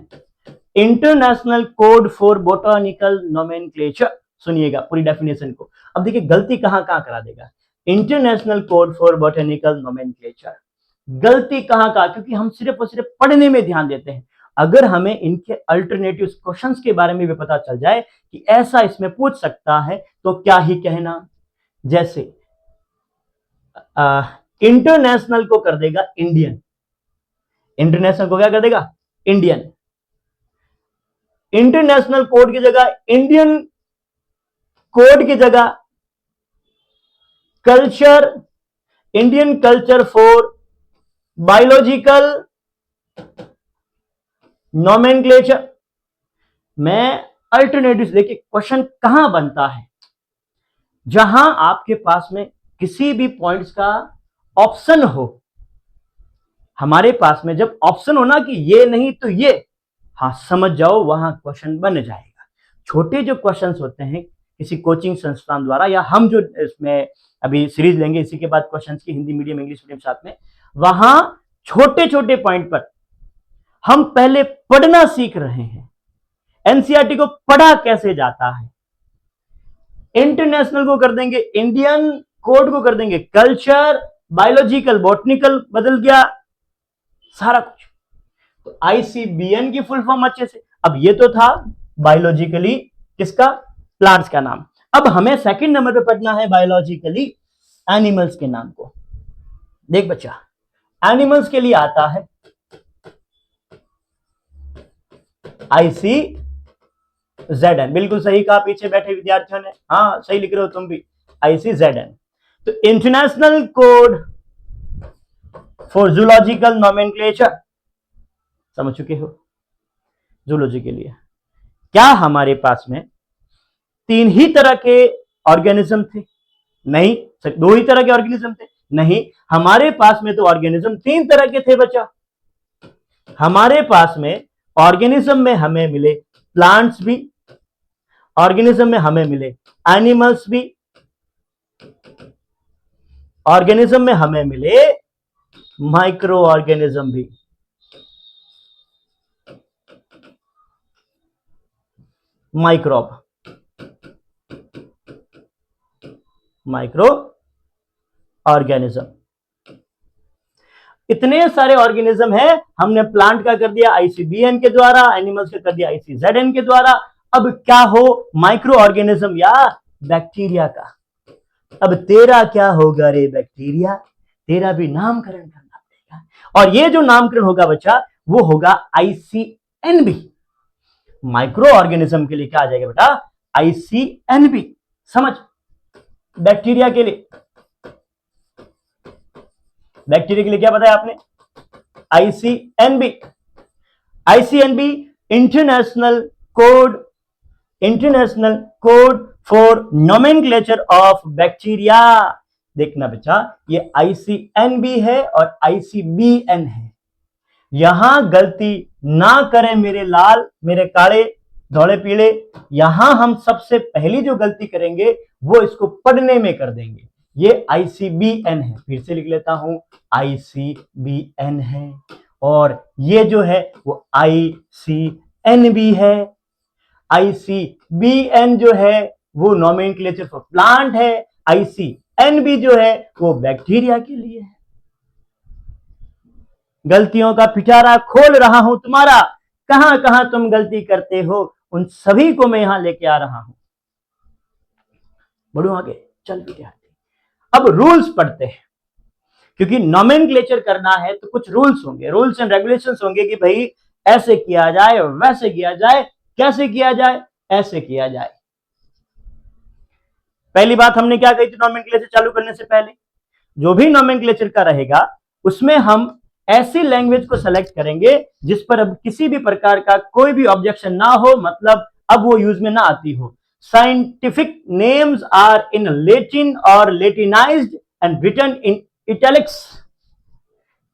international code for botanical nomenclature. सुनिएगा पूरी डेफिनेशन को। अब देखिए गलती कहां कहां करा देगा, international code for botanical nomenclature, गलती कहां कहां, क्योंकि हम सिर्फ और सिर्फ पढ़ने में ध्यान देते हैं। अगर हमें इनके अल्टरनेटिव क्वेश्चंस के बारे में भी पता चल जाए कि ऐसा इसमें पूछ सकता है, तो क्या ही कहना। जैसे इंटरनेशनल को कर देगा इंडियन, इंटरनेशनल को क्या कर देगा, इंडियन। इंटरनेशनल कोड की जगह इंडियन कोड की जगह culture, Indian culture for biological nomenclature. मैं अल्टरनेटिव देखिए क्वेश्चन कहां बनता है, जहां आपके पास में किसी भी पॉइंट्स का ऑप्शन हो। हमारे पास में जब ऑप्शन हो ना कि ये नहीं तो ये, हाँ समझ जाओ वहां क्वेश्चन बन जाएगा। छोटे जो क्वेश्चंस होते हैं किसी कोचिंग संस्थान द्वारा, या हम जो इसमें अभी सीरीज लेंगे इसी के बाद क्वेश्चंस की, हिंदी मीडियम इंग्लिश मीडियम साथ में, वहां छोटे छोटे पॉइंट पर हम पहले पढ़ना सीख रहे हैं। एनसीईआरटी को पढ़ा कैसे जाता है, इंटरनेशनल को कर देंगे इंडियन, कोड को कर देंगे कल्चर, बायोलॉजिकल बॉटनिकल बदल गया सारा कुछ। तो आईसीबीएन की फुल फॉर्म अच्छे से, अब ये तो था बायोलॉजिकली किसका, प्लांट्स का नाम। अब हमें सेकंड नंबर पे पढ़ना है बायोलॉजिकली एनिमल्स के नाम को। देख बच्चा, एनिमल्स के लिए आता है ICZN, बिल्कुल सही कहा पीछे बैठे विद्यार्थियों ने, हाँ सही लिख रहे हो तुम भी, ICZN। तो international code for zoological nomenclature, समझ चुके हो। जूलॉजी के लिए क्या हमारे पास में 3 ही तरह के ऑर्गेनिज्म थे? नहीं, सिर्फ 2 ही तरह के ऑर्गेनिज्म थे? नहीं, हमारे पास में तो ऑर्गेनिज्म 3 तरह के थे बच्चा। हमारे पास में ऑर्गेनिज्म में हमें मिले प्लांट्स भी, ऑर्गेनिज्म में हमें मिले एनिमल्स भी, ऑर्गेनिज्म में हमें मिले माइक्रो ऑर्गेनिज्म भी। माइक्रोब, माइक्रो ऑर्गेनिज्म, इतने सारे ऑर्गेनिज्म है। हमने प्लांट का कर दिया आईसीबीएन के द्वारा, एनिमल्स का कर दिया आईसीजेडएन के द्वारा। अब क्या हो, माइक्रो ऑर्गेनिज्म या बैक्टीरिया का। अब तेरा क्या होगा रे बैक्टीरिया, तेरा भी नामकरण करना पड़ेगा। और ये जो नामकरण होगा बच्चा वो होगा आईसीएनबी। माइक्रो ऑर्गेनिज्म के लिए क्या आ जाएगा बेटा, आईसीएनबी। समझ, बैक्टीरिया के लिए, बैक्टीरिया के लिए क्या बताया आपने, ICNB. ICNB international code, international code for nomenclature of bacteria. देखना बच्चा, ये आईसीएनबी है और आईसीबीएन है। यहां गलती ना करें मेरे लाल, मेरे काले, धोले पीले। यहां हम सबसे पहली जो गलती करेंगे वो इसको पढ़ने में कर देंगे। ये आईसीबीएन है, फिर से लिख लेता हूं, आईसीबीएन है। और ये जो है वो आईसीएनबी है। आईसीबीएन जो है वो नोमेनक्लेचर फॉर प्लांट है, आईसीएनबी जो है वो बैक्टीरिया के लिए है। गलतियों का पिटारा खोल रहा हूं तुम्हारा, कहां कहां तुम गलती करते हो उन सभी को मैं यहां लेके आ रहा हूं। बढ़ो आगे, चल विद्यार्थी अब रूल्स पढ़ते हैं, क्योंकि नोमेनक्लेचर करना है तो कुछ रूल्स होंगे, रूल्स एंड रेगुलेशंस होंगे कि भाई ऐसे किया जाए, वैसे किया जाए, कैसे किया जाए, ऐसे किया जाए। पहली बात हमने क्या कही थी नोमेनक्लेचर चालू करने से पहले, जो भी नोमेनक्लेचर का रहेगा उसमें हम ऐसी लैंग्वेज को सेलेक्ट करेंगे जिस पर अब किसी भी प्रकार का कोई भी ऑब्जेक्शन ना हो, मतलब अब वो यूज में ना आती हो। Scientific names are in Latin और Latinised and written in italics.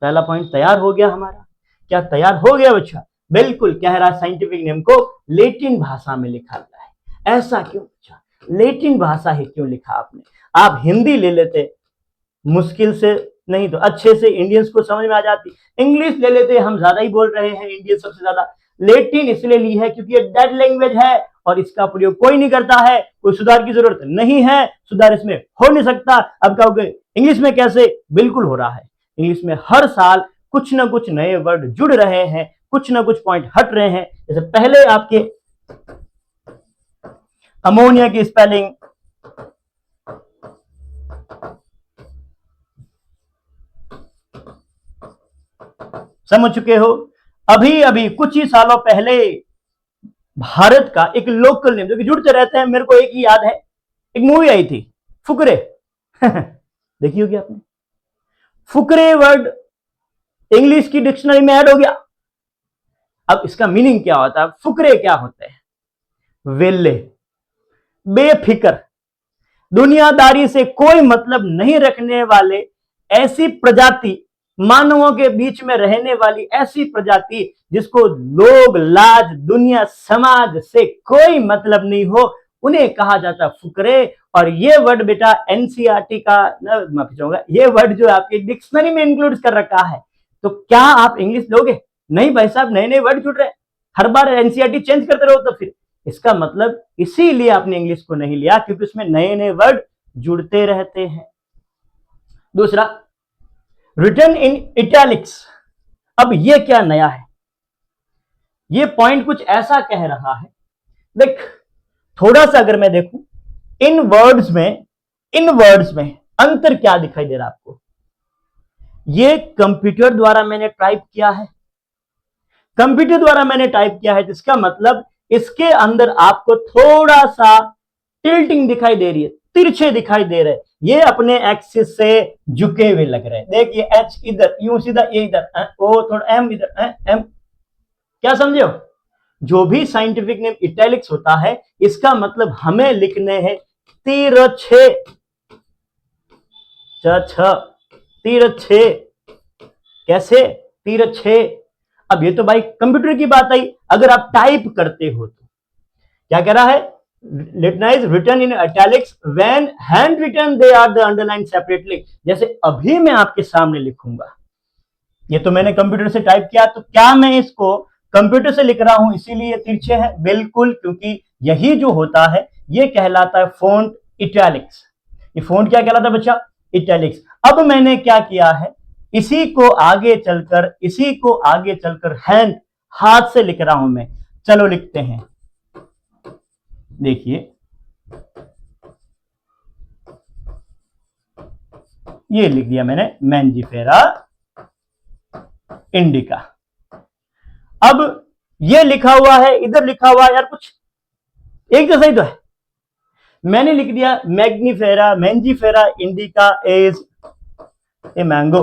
पहला पॉइंट तैयार हो गया हमारा। क्या तैयार हो गया बच्चा? बिल्कुल, कह रहा साइंटिफिक नेम को लैटिन भाषा में लिखा गया है। ऐसा क्यों बच्चा, लैटिन भाषा ही क्यों लिखा आपने? आप हिंदी ले लेते, मुश्किल से नहीं तो अच्छे से इंडियंस को समझ में आ जाती। इंग्लिश ले लेते, हम ज्यादा ही बोल रहे हैं इंडियन सबसे ज्यादा। लैटिन इसलिए ली है क्योंकि ये डेड लैंग्वेज है और इसका प्रयोग कोई नहीं करता है, कोई सुधार की जरूरत नहीं है, सुधार इसमें हो नहीं सकता। अब कहोगे इंग्लिश में कैसे? बिल्कुल हो रहा है। इंग्लिश में हर साल कुछ ना कुछ नए वर्ड जुड़ रहे हैं, कुछ ना कुछ पॉइंट हट रहे हैं। जैसे पहले आपके अमोनिया की स्पेलिंग समझ चुके हो। अभी अभी कुछ ही सालों पहले भारत का एक लोकल नेम जो कि जुड़ते रहते हैं, मेरे को एक ही याद है, एक मूवी आई थी फुकरे देखी होगी आपने। फुकरे वर्ड इंग्लिश की डिक्शनरी में ऐड हो गया। अब इसका मीनिंग क्या होता है? फुकरे क्या होते हैं? वेले, बेफिक्र, दुनियादारी से कोई मतलब नहीं रखने वाले, ऐसी प्रजाति, मानवों के बीच में रहने वाली ऐसी प्रजाति जिसको लोग, लाज, दुनिया, समाज से कोई मतलब नहीं हो, उन्हें कहा जाता फुकरे। और ये वर्ड बेटा एनसीईआरटी का, माफी चाहूंगा, ये वर्ड जो आपके डिक्शनरी में इंक्लूड कर रखा है। तो क्या आप इंग्लिश लोगे? नहीं भाई साहब, नए नए वर्ड जुड़ रहे हैं, हर बार एनसीईआरटी चेंज करते रहो। तो फिर इसका मतलब इसीलिए आपने इंग्लिश को नहीं लिया, क्योंकि उसमें नए नए वर्ड जुड़ते रहते हैं। दूसरा, रिटन इन इटैलिक्स। अब ये क्या नया है? ये पॉइंट कुछ ऐसा कह रहा है, देख थोड़ा सा अगर मैं देखूं इन वर्ड्स में अंतर क्या दिखाई दे रहा है आपको? ये कंप्यूटर द्वारा मैंने टाइप किया है, कंप्यूटर द्वारा मैंने टाइप किया है, जिसका मतलब इसके अंदर आपको थोड़ा सा टिल्टिंग दिखाई दे रही है, तिरछे दिखाई दे रहे हैं, ये अपने एक्सिस से झुके हुए लग रहे हैं। देखिए एच इधर यूं सीधा, ये इधर, ओ थोड़ा एम इधर, एम, क्या समझे हो? जो भी साइंटिफिक नेम इटैलिक्स होता है, इसका मतलब हमें लिखने हैं तिरछे, तिरछे। कैसे? तिरछे। अब ये तो भाई कंप्यूटर की बात आई, अगर आप टाइप करते हो तो क्या कह रहा है? Latinised written in italics when hand written they are the underline separately. जैसे अभी मैं आपके सामने लिखूंगा, ये तो मैंने कंप्यूटर से टाइप किया, तो क्या मैं इसको कंप्यूटर से लिख रहा हूं इसीलिए ये तिरछे है? बिल्कुल, क्योंकि यही जो होता है ये कहलाता है फॉन्ट इटैलिक्स। ये फॉन्ट क्या कहलाता है बच्चा? इटैलिक्स। अब मैंने क्या किया है, इसी को आगे चलकर हैंड, हाथ से लिख रहा हूं मैं। चलो लिखते हैं, देखिए ये लिख दिया मैंने, मैंजीफेरा इंडिका। अब ये लिखा हुआ है, इधर लिखा हुआ है, यार कुछ एक जैसा ही तो है। मैंने लिख दिया Mangifera indica is a mango.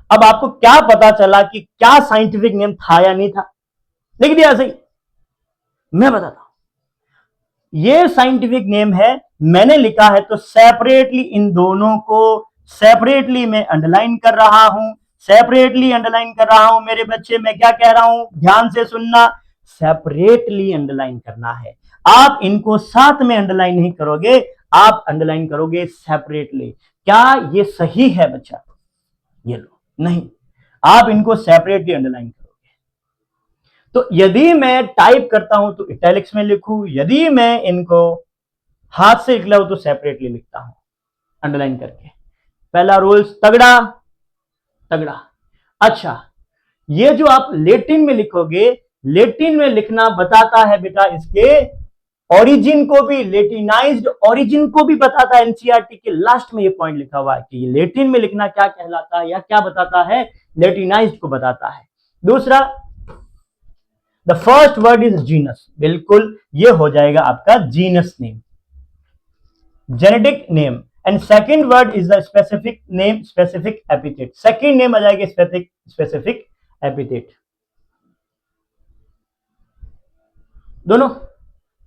अब आपको क्या पता चला कि क्या साइंटिफिक नेम था या नहीं था? लिख दिया ऐसे ही। मैं बताता हूं, ये साइंटिफिक नेम है, मैंने लिखा है, तो सेपरेटली इन दोनों को सेपरेटली मैं अंडरलाइन कर रहा हूं, मेरे बच्चे। मैं क्या कह रहा हूं, ध्यान से सुनना, सेपरेटली अंडरलाइन करना है। आप इनको साथ में अंडरलाइन नहीं करोगे, आप अंडरलाइन करोगे सेपरेटली। क्या ये सही है बच्चा? ये लो, नहीं, आप इनको सेपरेटली अंडरलाइन करोगे। तो यदि मैं टाइप करता हूं तो इटैलिक्स में लिखूं, यदि मैं इनको हाथ से लिख लूं तो सेपरेटली लिखता हूं अंडरलाइन करके। पहला रूल्स तगड़ा तगड़ा। अच्छा, ये जो आप लेटिन में लिखोगे, लेटिन में लिखना बताता है बेटा इसके ओरिजिन को भी, लेटिनाइज्ड ओरिजिन को भी बताता है। एनसीईआरटी के लास्ट में ये पॉइंट लिखा हुआ है कि ये लेटिन में लिखना क्या कहलाता है या क्या बताता है, लेटिनाइज्ड को बताता है। दूसरा, the first word is genus. बिल्कुल, ये हो जाएगा आपका genus name, genetic name. And second word is the specific name, specific epithet. Second name आ जाएगा स्पेसिफिक एपिथेट। दोनों।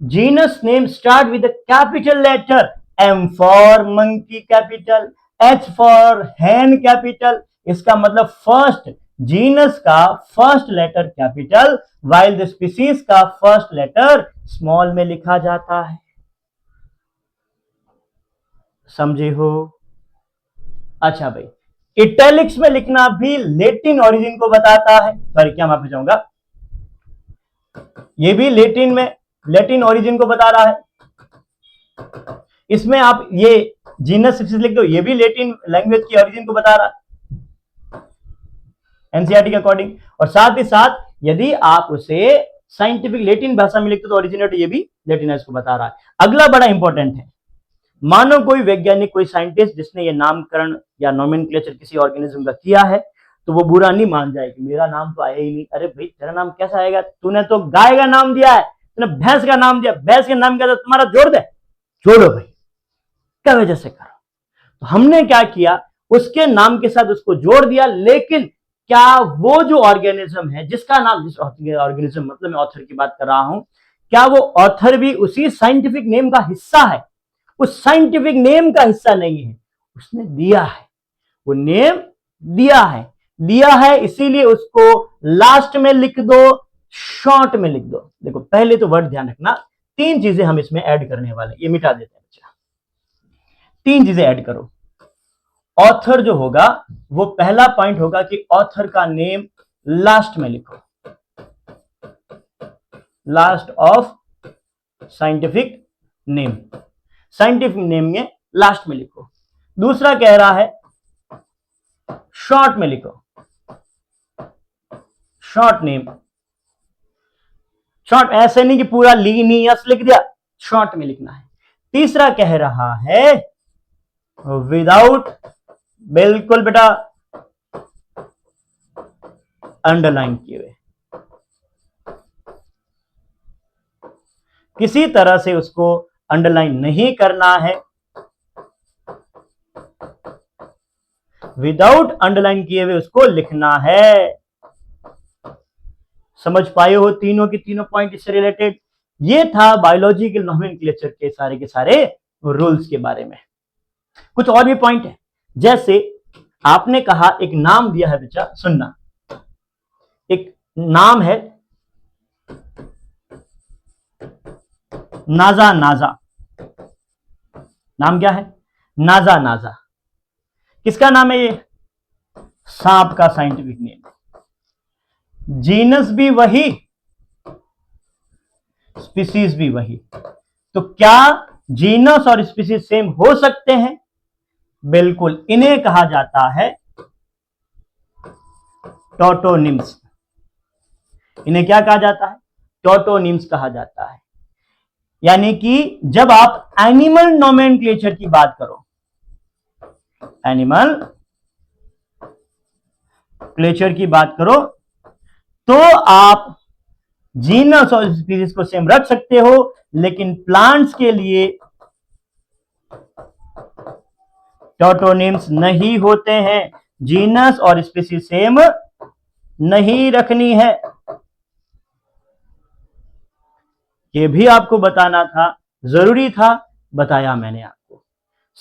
Genus name start with capital letter, M for monkey capital, H for hen capital. इसका मतलब first, genus का first letter capital, while the species का first letter small में लिखा जाता है। समझे हो? अच्छा भाई, इटैलिक्स में लिखना भी लेटिन ओरिजिन को बताता है। सॉरी, क्या माफी चाहूंगा, ये भी लेटिन ओरिजिन को बता रहा है। इसमें आप ये जीनस लिख दो, ये भी लेटिन लैंग्वेज की ओरिजिन को बता रहा है एनसीईआरटी के अकॉर्डिंग। और साथ ही साथ यदि आप उसे साइंटिफिक लेटिन भाषा में लिखते तो ओरिजिनेट ये भी लेटिनाइज को बता रहा है। अगला बड़ा इंपॉर्टेंट है, मानो कोई वैज्ञानिक, कोई साइंटिस्ट जिसने ये नामकरण या नोमेनक्लेचर किसी ऑर्गेनिज्म का किया है, तो वो बुरा नहीं मान जाए कि मेरा नाम तो आया ही नहीं। अरे भाई, तेरा नाम कैसा आएगा? तूने तो गाय का नाम दिया है, तूने भैंस का नाम दिया, भैंस के नाम क्या था तुम्हारा? जोड़ दे, जोड़ो भाई। क्या वजह से करो? तो हमने क्या किया, उसके नाम के साथ उसको जोड़ दिया, लेकिन क्या वो जो ऑर्गेनिज्म है जिसका नाम, जिस ऑर्गेनिज्म मतलब मैं ऑथर की बात कर रहा हूं, क्या वो ऑथर भी उसी साइंटिफिक नेम का हिस्सा है? उस साइंटिफिक नेम का हिस्सा नहीं है, उसने दिया है, वो नेम दिया है, इसीलिए उसको लास्ट में लिख दो, शॉर्ट में लिख दो। देखो पहले तो वर्ड ध्यान रखना, 3 चीजें हम इसमें ऐड करने वाले, ये मिटा देते हैं बच्चा। 3 चीजें ऐड करो। ऑथर जो होगा वो पहला पॉइंट होगा कि ऑथर का नेम लास्ट में लिखो, last of scientific name, scientific name में लास्ट में लिखो। दूसरा कह रहा है शॉर्ट में लिखो, शॉर्ट नेम, शॉर्ट, ऐसे नहीं कि पूरा लीनियस लिख दिया, शॉर्ट में लिखना है। तीसरा कह रहा है विदाउट, बिल्कुल बेटा अंडरलाइन किए हुए, किसी तरह से उसको अंडरलाइन नहीं करना है, विदाउट अंडरलाइन किए हुए उसको लिखना है। समझ पाए हो तीनों के तीनों पॉइंट इससे रिलेटेड? ये था बायोलॉजिकल नोमेनक्लेचर के सारे रूल्स के बारे में। कुछ और भी पॉइंट है, जैसे आपने कहा एक नाम दिया है बच्चा, सुनना, एक नाम है नाजा, नाजा, नाम क्या है? नाजा, नाजा किसका नाम है? ये सांप का साइंटिफिक नेम। जीनस भी वही, स्पीसीज भी वही। तो क्या जीनस और स्पीसीज सेम हो सकते हैं? बिल्कुल, इन्हें कहा जाता है टोटोनिम्स। इन्हें क्या कहा जाता है? टोटोनिम्स कहा जाता है। यानी कि जब आप एनिमल नोमेनक्लेचर की बात करो, एनिमल क्लेचर की बात करो, तो आप जीनस और स्पीसीज को सेम रख सकते हो, लेकिन प्लांट्स के लिए टोटोनिम्स नहीं होते हैं। जीनस और स्पीसीज सेम नहीं रखनी है, यह भी आपको बताना था, जरूरी था, बताया मैंने आपको।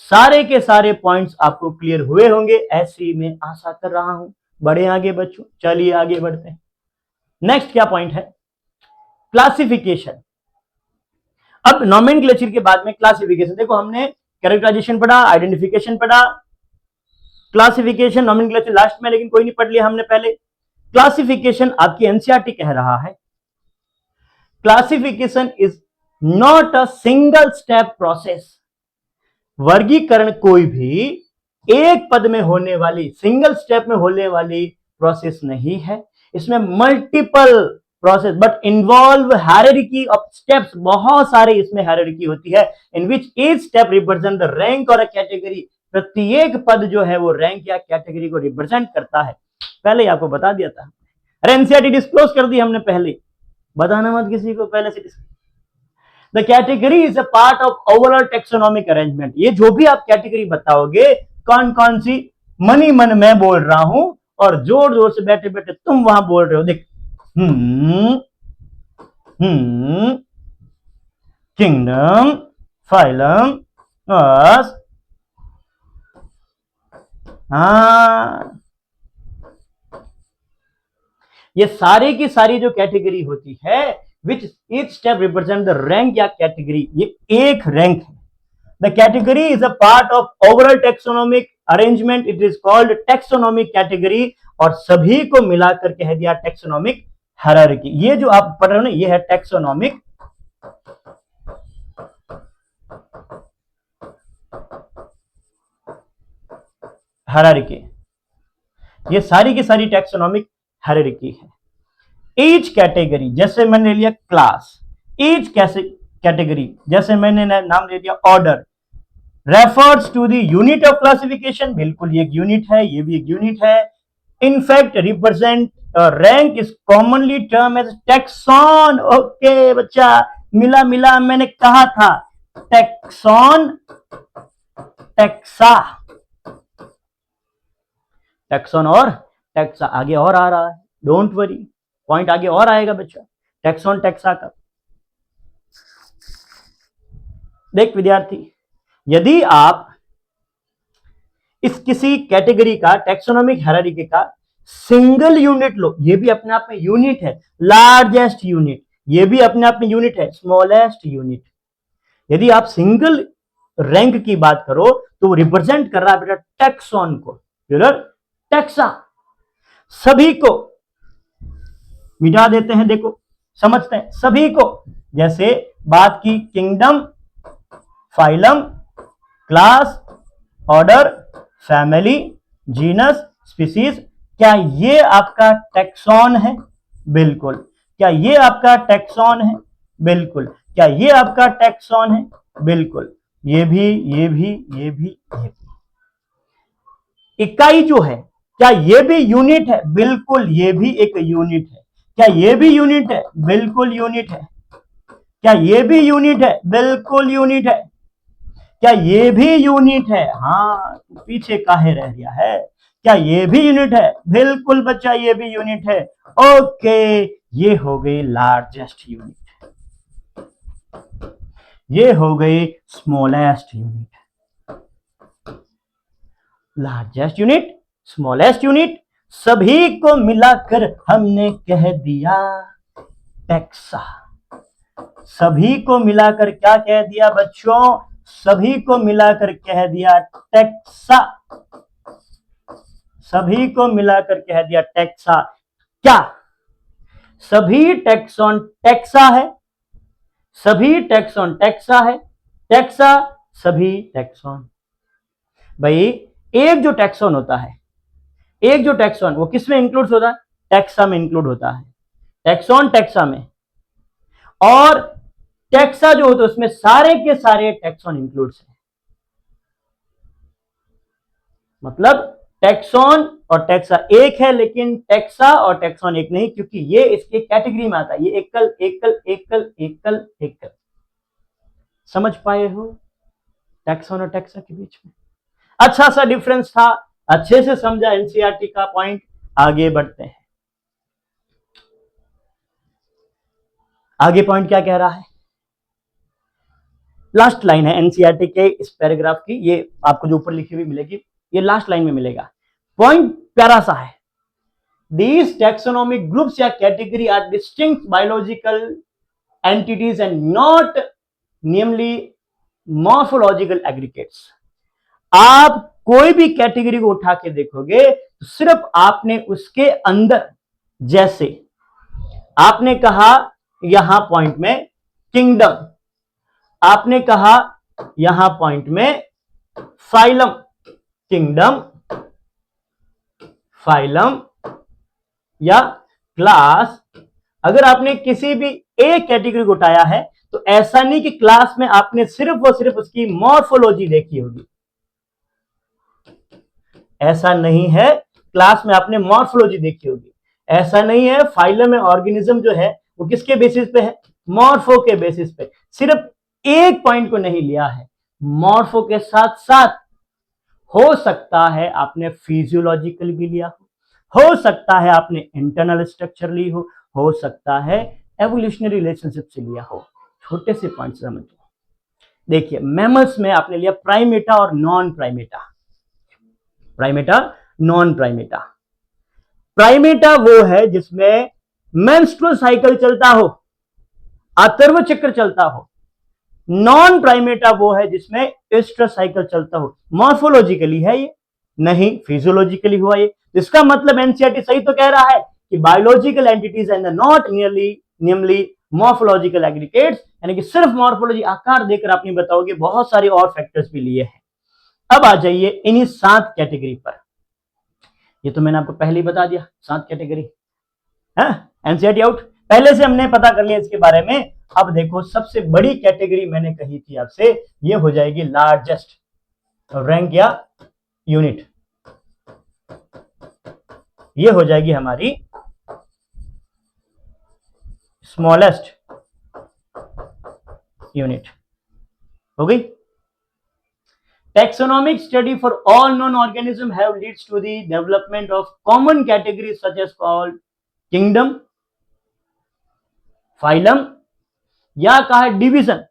सारे के सारे पॉइंट्स आपको क्लियर हुए होंगे, ऐसी मैं आशा कर रहा हूं। बढ़े आगे बच्चों, चलिए आगे बढ़ते हैं। नेक्स्ट क्या पॉइंट है? क्लासिफिकेशन। अब नोमेनक्लेचर के बाद में क्लासिफिकेशन। देखो हमने कैरेक्टराइजेशन पढ़ा, आइडेंटिफिकेशन पढ़ा, क्लासिफिकेशन, नोमेनक्लेचर लास्ट में, लेकिन कोई नहीं पढ़ लिया हमने पहले। क्लासिफिकेशन आपकी एनसीईआरटी कह रहा है, classification is not a single step process. वर्गीकरण कोई भी एक पद में होने वाली, सिंगल स्टेप में होने वाली प्रोसेस नहीं है। इसमें multiple process but involve hierarchy of steps, बहुत सारे इसमें हायरार्की होती है, in which each step represent the rank और अ कैटेगरी। प्रत्येक पद जो है वो रैंक या कैटेगरी को रिप्रेजेंट करता है। पहले ही आपको बता दिया था, अरे एनसीईआरटी डिस्क्लोज कर दी हमने पहले, बताना मत किसी को, पहले से disclose. The category is a part of overall taxonomic arrangement. ये जो भी आप कैटेगरी बताओगे, कौन कौन सी, मनी मन मैं बोल रहा हूं और जोर जोर से बैठे बैठे तुम वहां बोल रहे हो, देख, किंगडम, फाइलम, क्लास, हाँ, ये सारी की सारी जो कैटेगरी होती है, विच each step represent the rank या कैटेगरी, ये एक रैंक है। The category is a part of overall taxonomic arrangement, it is called taxonomic category, और सभी को मिलाकर कह दिया टेक्सोनॉमिक हायरार्की। ये जो आप पढ़ रहे हो ना, ये है टेक्सोनॉमिक हायरार्की। ये सारी की सारी टेक्सोनॉमिक हायरार्की है। ईच कैटेगरी, जैसे मैंने लिया क्लास, ईच कैटेगरी, जैसे मैंने नाम दे दिया order, refers to the unit of classification, बिल्कुल ये एक यूनिट है, ये भी एक यूनिट है। In fact represent rank is commonly term as taxon. Okay बच्चा, मिला, मैंने कहा था टेक्सॉन टैक्सा, टैक्सॉन और टैक्सा, आगे और आ रहा है, डोंट वरी, पॉइंट आगे और आएगा बच्चा, टैक्सॉन टैक्सा का। देख विद्यार्थी, यदि आप इस किसी कैटेगरी का टैक्सोनॉमिक हायरार्की का सिंगल यूनिट लो, ये भी अपने आप में यूनिट है, लार्जेस्ट यूनिट, ये भी अपने आप में यूनिट है, स्मॉलेस्ट यूनिट। यदि आप सिंगल रैंक की बात करो तो रिप्रेजेंट कर रहा है बेटा टैक्सॉन को, टैक्सा। सभी को मिटा देते हैं, देखो समझते हैं, सभी को, जैसे बात की kingdom, phylum, class, order, family, genus, species, क्या ये आपका टैक्सॉन है? बिल्कुल। क्या ये आपका टैक्सॉन है? बिल्कुल। क्या ये आपका टैक्सॉन है? बिल्कुल। ये भी, ये भी, ये भी, ये भी। इकाई जो है, क्या ये भी यूनिट है? बिल्कुल, ये भी एक यूनिट है। क्या ये भी यूनिट है? बिल्कुल यूनिट है। क्या ये भी यूनिट है? बिल्कुल यूनिट है। क्या ये भी यूनिट है? हाँ, पीछे काहे रह गया है? क्या ये भी यूनिट है? बिल्कुल बच्चा, ये भी यूनिट है। ओके, ये हो गई लार्जेस्ट यूनिट, ये हो गई smallest unit. Largest unit, smallest unit, सभी को मिलाकर हमने कह दिया टैक्सा। सभी को मिलाकर क्या कह दिया बच्चों? सभी को मिलाकर कह दिया टैक्सा। सभी को मिलाकर कह दिया टैक्सा। क्या सभी टैक्सॉन टैक्सा है? सभी टैक्सॉन टैक्सा है, टैक्सा सभी टैक्सॉन। भाई एक जो टैक्सॉन होता है, एक जो टैक्सॉन, वो किस में इंक्लूड होता है? टैक्सा में इंक्लूड होता है, टैक्सॉन टैक्सा में। और टैक्सा जो होता है उसमें सारे के सारे टैक्सॉन इंक्लूड है। मतलब टैक्सॉन और टैक्सा एक है, लेकिन टैक्सा और टैक्सॉन एक नहीं, क्योंकि ये इसके कैटेगरी में आता है। ये एकल एकल एकल एकल एकल। समझ पाए हो टैक्सॉन और टैक्सा के बीच में? अच्छा सा डिफरेंस था, अच्छे से समझा एनसीईआरटी का पॉइंट। आगे बढ़ते हैं, आगे पॉइंट क्या कह रहा है? लास्ट लाइन है एनसीईआरटी के इस पैराग्राफ की, ये आपको जो ऊपर लिखी हुई मिलेगी, ये लास्ट लाइन में मिलेगा। पॉइंट प्यारा सा है। These taxonomic groups या category are distinct biological entities and not namely morphological aggregates। आप कोई भी कैटेगरी को उठा के देखोगे तो सिर्फ आपने उसके अंदर, जैसे आपने कहा यहां पॉइंट में किंगडम, आपने कहा यहां पॉइंट में फाइलम, किंगडम, फाइलम या क्लास। अगर आपने किसी भी एक कैटेगरी को उठाया है तो ऐसा नहीं कि क्लास में आपने सिर्फ और सिर्फ उसकी मॉर्फोलॉजी देखी होगी, ऐसा नहीं है। क्लास में आपने मॉर्फोलॉजी देखी होगी, ऐसा नहीं है। फाइलम में ऑर्गेनिज्म जो है वो किसके बेसिस पे है? मॉर्फो के बेसिस पे। सिर्फ एक पॉइंट को नहीं लिया है, मॉर्फो के साथ साथ हो सकता है आपने फिजियोलॉजिकल भी लिया हो सकता है आपने इंटरनल स्ट्रक्चर ली हो सकता है एवोल्यूशनरी रिलेशनशिप से लिया हो। छोटे से पॉइंट समझो। देखिए मैमल्स में आपने लिया प्राइमेटा और non Primata, Primata non Primata. Primata वो है जिसमें मेंस्ट्रुअल साइकिल चलता हो, अथर्व चक्र चलता हो। नॉन प्राइमेटा वो है जिसमें एस्ट्रस साइकिल चलता हो। मॉर्फोलॉजिकली है ये, नहीं फिजियोलॉजिकली हुआ ये। इसका मतलब एनसीईआरटी सही तो कह रहा है कि biological entities and not nearly morphological aggregates, यानी कि सिर्फ मॉर्फोलॉजी आकार देकर आपने बताओगे, बहुत सारे और फैक्टर्स भी लिए हैं। अब आ जाइए इन्हीं 7 कैटेगरी पर। ये तो मैंने आपको पहले ही बता दिया 7 कैटेगरी है। एनसीईआरटी आउट, पहले से हमने पता कर लिया इसके बारे में। अब देखो सबसे बड़ी कैटेगरी मैंने कही थी आपसे, ये हो जाएगी लार्जेस्ट रैंक या यूनिट, ये हो जाएगी हमारी स्मॉलेस्ट यूनिट। हो गई? Taxonomic study for all known organisms have leads to the development of common categories such as called kingdom, phylum या कहा है डिवीजन।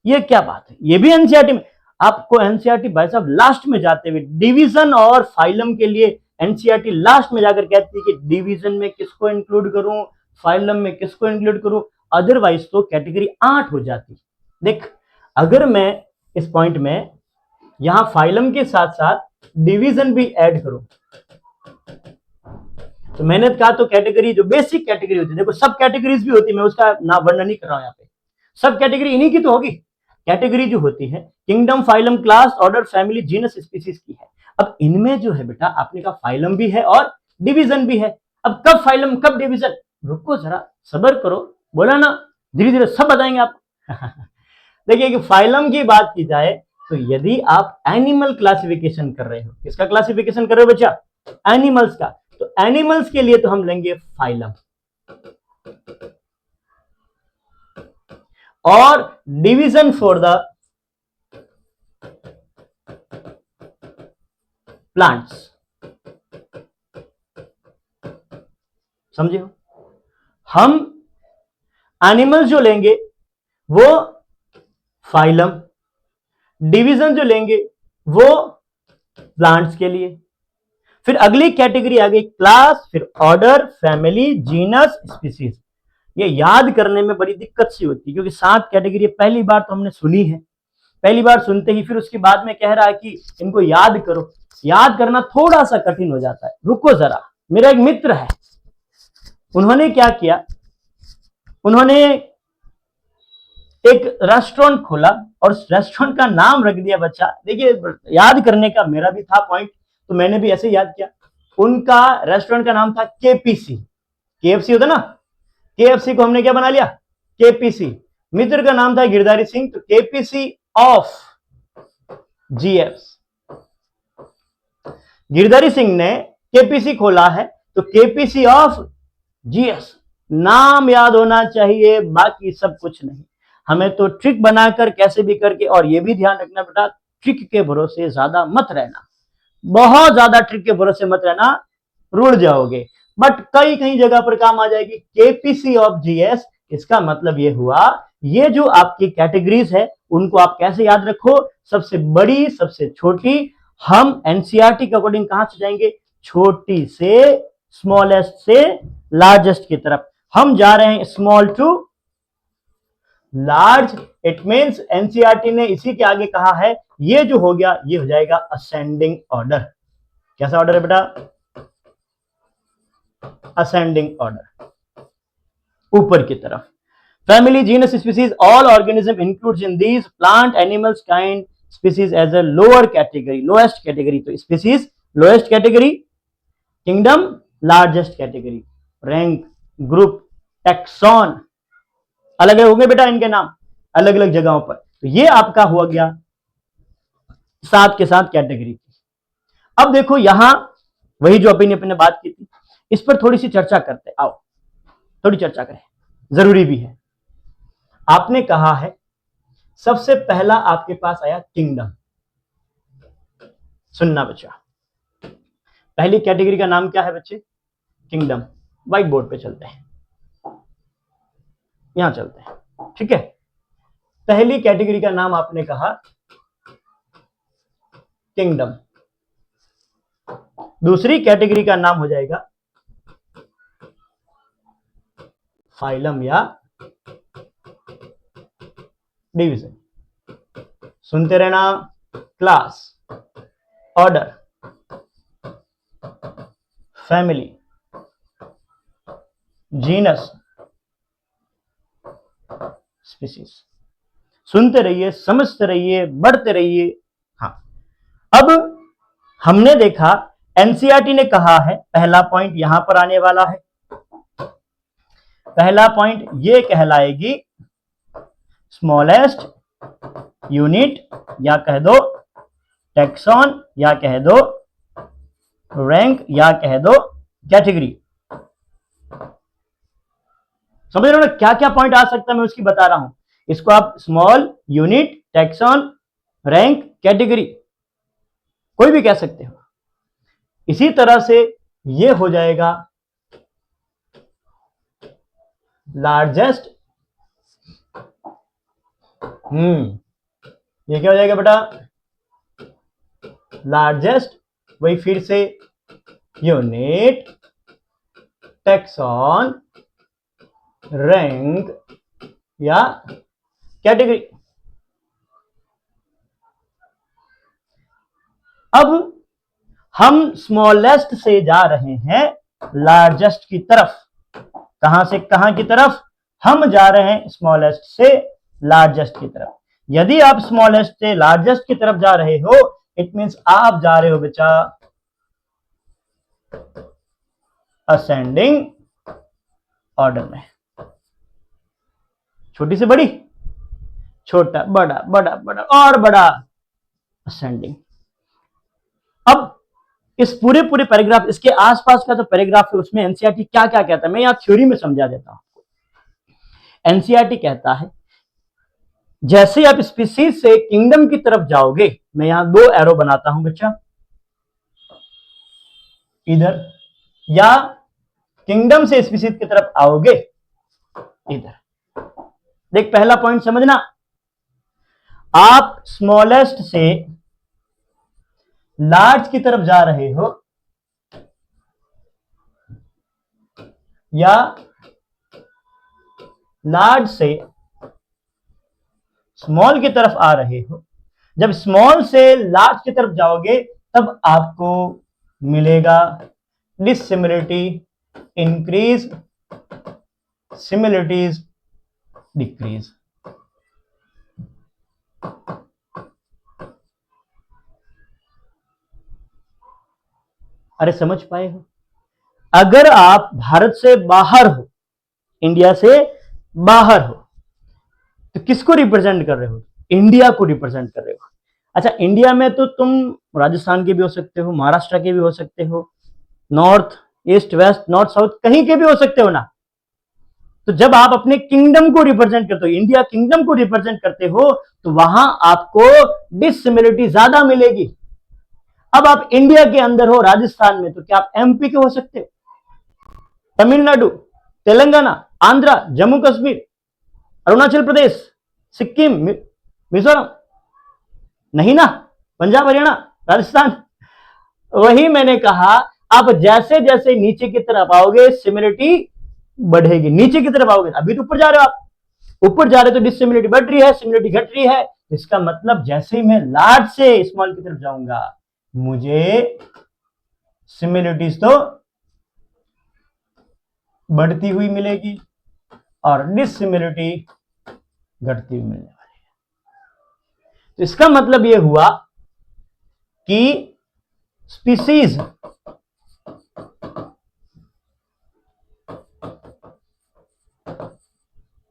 ये क्या बात है, ये भी एनसीईआरटी में। आपको एनसीईआरटी भाई साहब लास्ट में जाते हुए डिवीजन और फाइलम के लिए एनसीईआरटी लास्ट में जाकर कहती है कि डिवीजन में किसको इंक्लूड करूं, फाइलम में किसको इंक्लूड करूं, अदरवाइज तो कैटेगरी 8 हो जाती। देख, अगर मैं इस पॉइंट में यहां फाइलम के साथ साथ डिवीजन भी ऐड करूं तो मैंने कहा तो कैटेगरी जो बेसिक कैटेगरी होती है, देखो सब कैटेगरीज भी होती है, मैं उसका ना वर्णन नहीं कर रहा हूं यहाँ पे, सब कैटेगरी इन्हीं की तो होगी। कैटेगरी जो होती है kingdom, phylum, class, order, family, genus, species की है। अब इनमें जो है बेटा आपने कहा फाइलम भी है और डिवीजन भी है। अब कब फाइलम कब डिवीजन, रुको जरा सब्र करो, बोला ना धीरे धीरे सब बताएंगे आप। देखिए कि फाइलम की बात की जाए तो यदि आप एनिमल क्लासिफिकेशन कर रहे हो, किसका क्लासिफिकेशन कर रहे हो बच्चा, एनिमल्स का, तो एनिमल्स के लिए तो हम लेंगे फाइलम, और डिवीजन फॉर द प्लांट्स, समझे हो। हम एनिमल्स जो लेंगे वो फाइलम, डिवीजन जो लेंगे वो प्लांट्स के लिए, फिर अगली कैटेगरी आ गई क्लास, फिर ऑर्डर, फैमिली, जीनस, स्पीसीज। ये याद करने में बड़ी दिक्कत सी होती है क्योंकि 7 कैटेगरी पहली बार तो हमने सुनी है, पहली बार सुनते ही फिर उसके बाद में कह रहा है कि इनको याद करो, याद करना थोड़ा सा कठिन हो जाता है। रुको जरा, मेरा एक मित्र है, उन्होंने क्या किया, उन्होंने एक रेस्टोरेंट खोला और रेस्टोरेंट का नाम रख दिया बच्चा। देखिए याद करने का मेरा भी था पॉइंट, तो मैंने भी ऐसे याद किया। उनका रेस्टोरेंट का नाम था केपीसी, केएफसी होता ना, केएफसी को हमने क्या बना लिया, केपीसी। मित्र का नाम था गिरधारी सिंह, तो KPC of GF. Girdhari Singh ने केपीसी खोला है तो केपीसी ऑफ जीएस, नाम याद होना चाहिए, बाकी सब कुछ नहीं। हमें तो ट्रिक बनाकर कैसे भी करके, और ये भी ध्यान रखना बेटा ट्रिक के भरोसे ज्यादा मत रहना, बहुत ज्यादा ट्रिक के भरोसे मत रहना, रुड़ जाओगे। बट कई कई जगह पर काम आ जाएगी। केपीसी ऑफ जीएस, इसका मतलब ये हुआ ये जो आपकी कैटेगरीज है उनको आप कैसे याद रखो, सबसे बड़ी सबसे छोटी। हम एनसीईआरटी के अकॉर्डिंग कहां से जाएंगे, छोटी से स्मॉलेस्ट से लार्जेस्ट की तरफ हम जा रहे हैं, small to large. It means NCERT ने इसी के आगे कहा है ये जो हो गया ये हो जाएगा असेंडिंग ऑर्डर। कैसा ऑर्डर है बेटा, असेंडिंग ऑर्डर, ऊपर की तरफ। Family, genus, species, all organism includes in these plant, animals, kind, species as a lower category, lowest category. तो species lowest category, kingdom largest category, rank, group, taxon, अलग अलग होंगे बेटा इनके नाम अलग अलग जगहों पर। तो ये आपका हुआ गया 7 के 7 कैटेगरी की। अब देखो यहां वही जो अपने बात की थी, इस पर थोड़ी सी चर्चा करते, आओ थोड़ी चर्चा करें, जरूरी भी है। आपने कहा है सबसे पहला आपके पास आया किंगडम। सुनना बच्चा, पहली कैटेगरी का नाम क्या है बच्चे, किंगडम। व्हाइट बोर्ड पे चलते हैं, यहां चलते हैं, ठीक है। पहली कैटेगरी का नाम आपने कहा किंगडम, दूसरी कैटेगरी का नाम हो जाएगा फाइलम या डिवीजन। सुनते रहना, class, order, family, genus, species. सुनते रहिए, समझते रहिए, बढ़ते रहिए। हाँ, अब हमने देखा एनसीईआरटी ने कहा है पहला पॉइंट यहां पर आने वाला है, पहला पॉइंट ये कहलाएगी स्मॉलेस्ट यूनिट, या कह दो टैक्सॉन, या कह दो रैंक, या कह दो कैटेगरी। समझ रहे हो ना क्या क्या पॉइंट आ सकता है, मैं उसकी बता रहा हूं। इसको आप small unit, taxon, rank, category, कोई भी कह सकते हो। इसी तरह से ये हो जाएगा लार्जेस्ट। ये क्या हो जाएगा बेटा? लार्जेस्ट, वही फिर से यूनिट, टैक्सॉन, रैंक या कैटेगरी। अब हम स्मॉलेस्ट से जा रहे हैं लार्जेस्ट की तरफ। कहां से कहां की तरफ? हम जा रहे हैं स्मॉलेस्ट से लार्जेस्ट की तरफ। यदि आप स्मॉलेस्ट से लार्जेस्ट की तरफ जा रहे हो, इट मींस आप जा रहे हो बेटा असेंडिंग ऑर्डर में। छोटी से बड़ी, छोटा बड़ा, बड़ा बड़ा और बड़ा, असेंडिंग। अब इस पूरे पैराग्राफ, इसके आसपास का जो पैराग्राफ है उसमें एनसीईआरटी क्या क्या कहता है, मैं यहां थ्योरी में समझा देता हूं आपको। एनसीईआरटी कहता है जैसे आप स्पीसीज से किंगडम की तरफ जाओगे, मैं यहां 2 एरो बनाता हूं बच्चा, इधर, या किंगडम से स्पीसीज की तरफ आओगे इधर। देख, पहला पॉइंट समझना, आप स्मॉलेस्ट से लार्ज की तरफ जा रहे हो या लार्ज से स्मॉल की तरफ आ रहे हो। जब स्मॉल से लार्ज की तरफ जाओगे तब आपको मिलेगा डिसिमिलरिटी इंक्रीज, सिमिलरिटीज डिक्रीज। अरे समझ पाए हो? अगर आप भारत से बाहर हो, इंडिया से बाहर हो, तो किसको रिप्रेजेंट कर रहे हो? इंडिया को रिप्रेजेंट कर रहे हो। अच्छा, इंडिया में तो तुम राजस्थान के भी हो सकते हो, महाराष्ट्र के भी हो सकते हो, north east west north south कहीं के भी हो सकते हो ना। तो जब आप अपने किंगडम को रिप्रेजेंट करते हो, इंडिया किंगडम को रिप्रेजेंट करते हो, तो वहां आपको डिसिमिलरिटी ज्यादा मिलेगी। अब आप इंडिया के अंदर हो, राजस्थान में, तो क्या आप एमपी के हो सकते हो? तमिलनाडु, तेलंगाना, आंध्रा, जम्मू कश्मीर, अरुणाचल प्रदेश, सिक्किम, मिजोरम? नहीं ना। पंजाब, हरियाणा, राजस्थान? वही मैंने कहा, आप जैसे जैसे नीचे की तरफ आओगे सिमिलरिटी बढ़ेगी। नीचे की तरफ आओगे, अभी तो ऊपर जा रहे हो, आप ऊपर जा रहे हो तो डिसिमिलरिटी बढ़ रही है, सिमिलरिटी घट रही है। इसका मतलब जैसे ही मैं लार्ज से स्मॉल की तरफ जाऊंगा, मुझे सिमिलरिटीज तो बढ़ती हुई मिलेगी और डिसिमिलरिटी घटती हुई मिलने वाली है। तो इसका मतलब यह हुआ कि स्पीसीज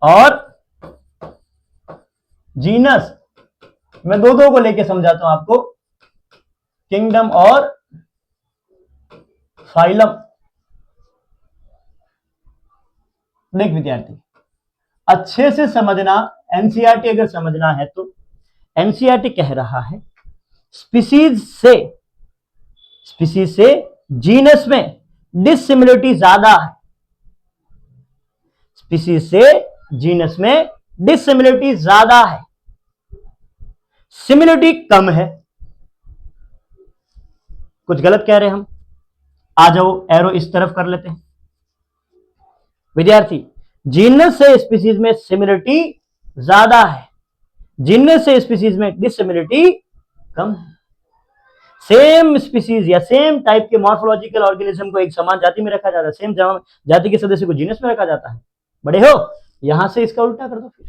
और जीनस, मैं दो को लेके समझाता हूं आपको, किंगडम और फाइलम। देख विद्यार्थी, अच्छे से समझना, एनसीईआरटी अगर समझना है तो एनसीईआरटी कह रहा है स्पीसीज से जीनस में डिसिमिलरिटी ज्यादा है। स्पीसीज से जीनस में डिसिमिलरिटी ज्यादा है, सिमिलरिटी कम है। कुछ गलत कह रहे हैं हम? आ जाओ, एरो इस तरफ कर लेते हैं। विद्यार्थी, जीनस से स्पीसीज में सिमिलरिटी ज्यादा है, जीनस से स्पीसीज में डिसिमिलरिटी कम है। सेम स्पीसीज या सेम टाइप के मॉर्फोलॉजिकल ऑर्गेनिज्म को एक समान जाति में रखा जाता है, सेम जाति के सदस्य को जीनस में रखा जाता है। बड़े हो, यहां से इसका उल्टा कर दो फिर।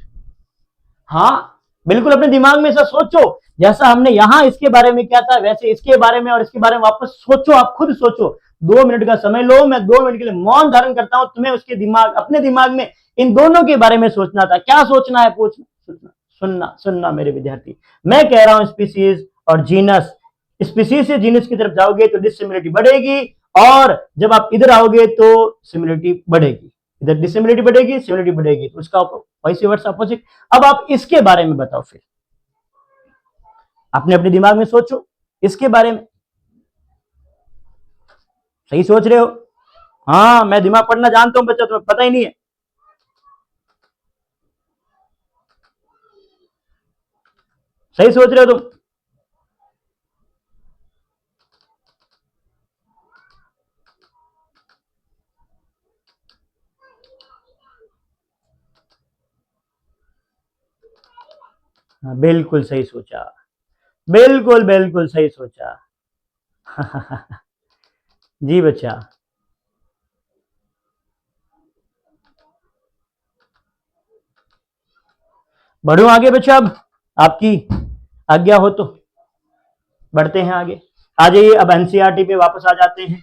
हाँ, बिल्कुल अपने दिमाग में ऐसा सोचो, जैसा हमने यहां इसके बारे में किया था वैसे इसके बारे में और इसके बारे में वापस सोचो। आप खुद सोचो, 2 मिनट का समय लो, मैं 2 मिनट के लिए मौन धारण करता हूं, तुम्हें उसके दिमाग, अपने दिमाग में इन दोनों के बारे में सोचना था। क्या सोचना है? पूछना, सुनना मेरे विद्यार्थी। मैं कह रहा हूं स्पीसीज और जीनस, स्पीसीज से जीनस की तरफ जाओगे तो डिसिमिलरिटी बढ़ेगी, और जब आप इधर आओगे तो सिमिलरिटी बढ़ेगी। इधर डिसिमिलरिटी बढ़ेगी, सिमिलरिटी बढ़ेगी, तो उसका वाइस वर्सा अपोजिट। अब आप इसके बारे में बताओ फिर, अपने अपने दिमाग में सोचो इसके बारे में। सही सोच रहे हो? हाँ, मैं दिमाग पढ़ना जानता हूं बच्चा, तुम्हें पता ही नहीं है। सही सोच रहे हो तुम। हाँ, बिल्कुल सही सोचा, बिल्कुल बिल्कुल सही सोचा। जी बच्चा। बढ़ू आगे बच्चा, अब आपकी आज्ञा हो तो बढ़ते हैं आगे। आ जाइए, अब एनसीईआरटी पे वापस आ जाते हैं।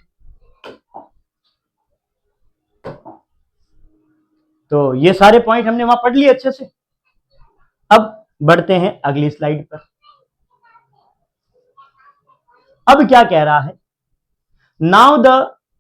तो ये सारे पॉइंट हमने वहां पढ़ लिए अच्छे से। अब बढ़ते हैं अगली स्लाइड पर। अब क्या कह रहा है? Now the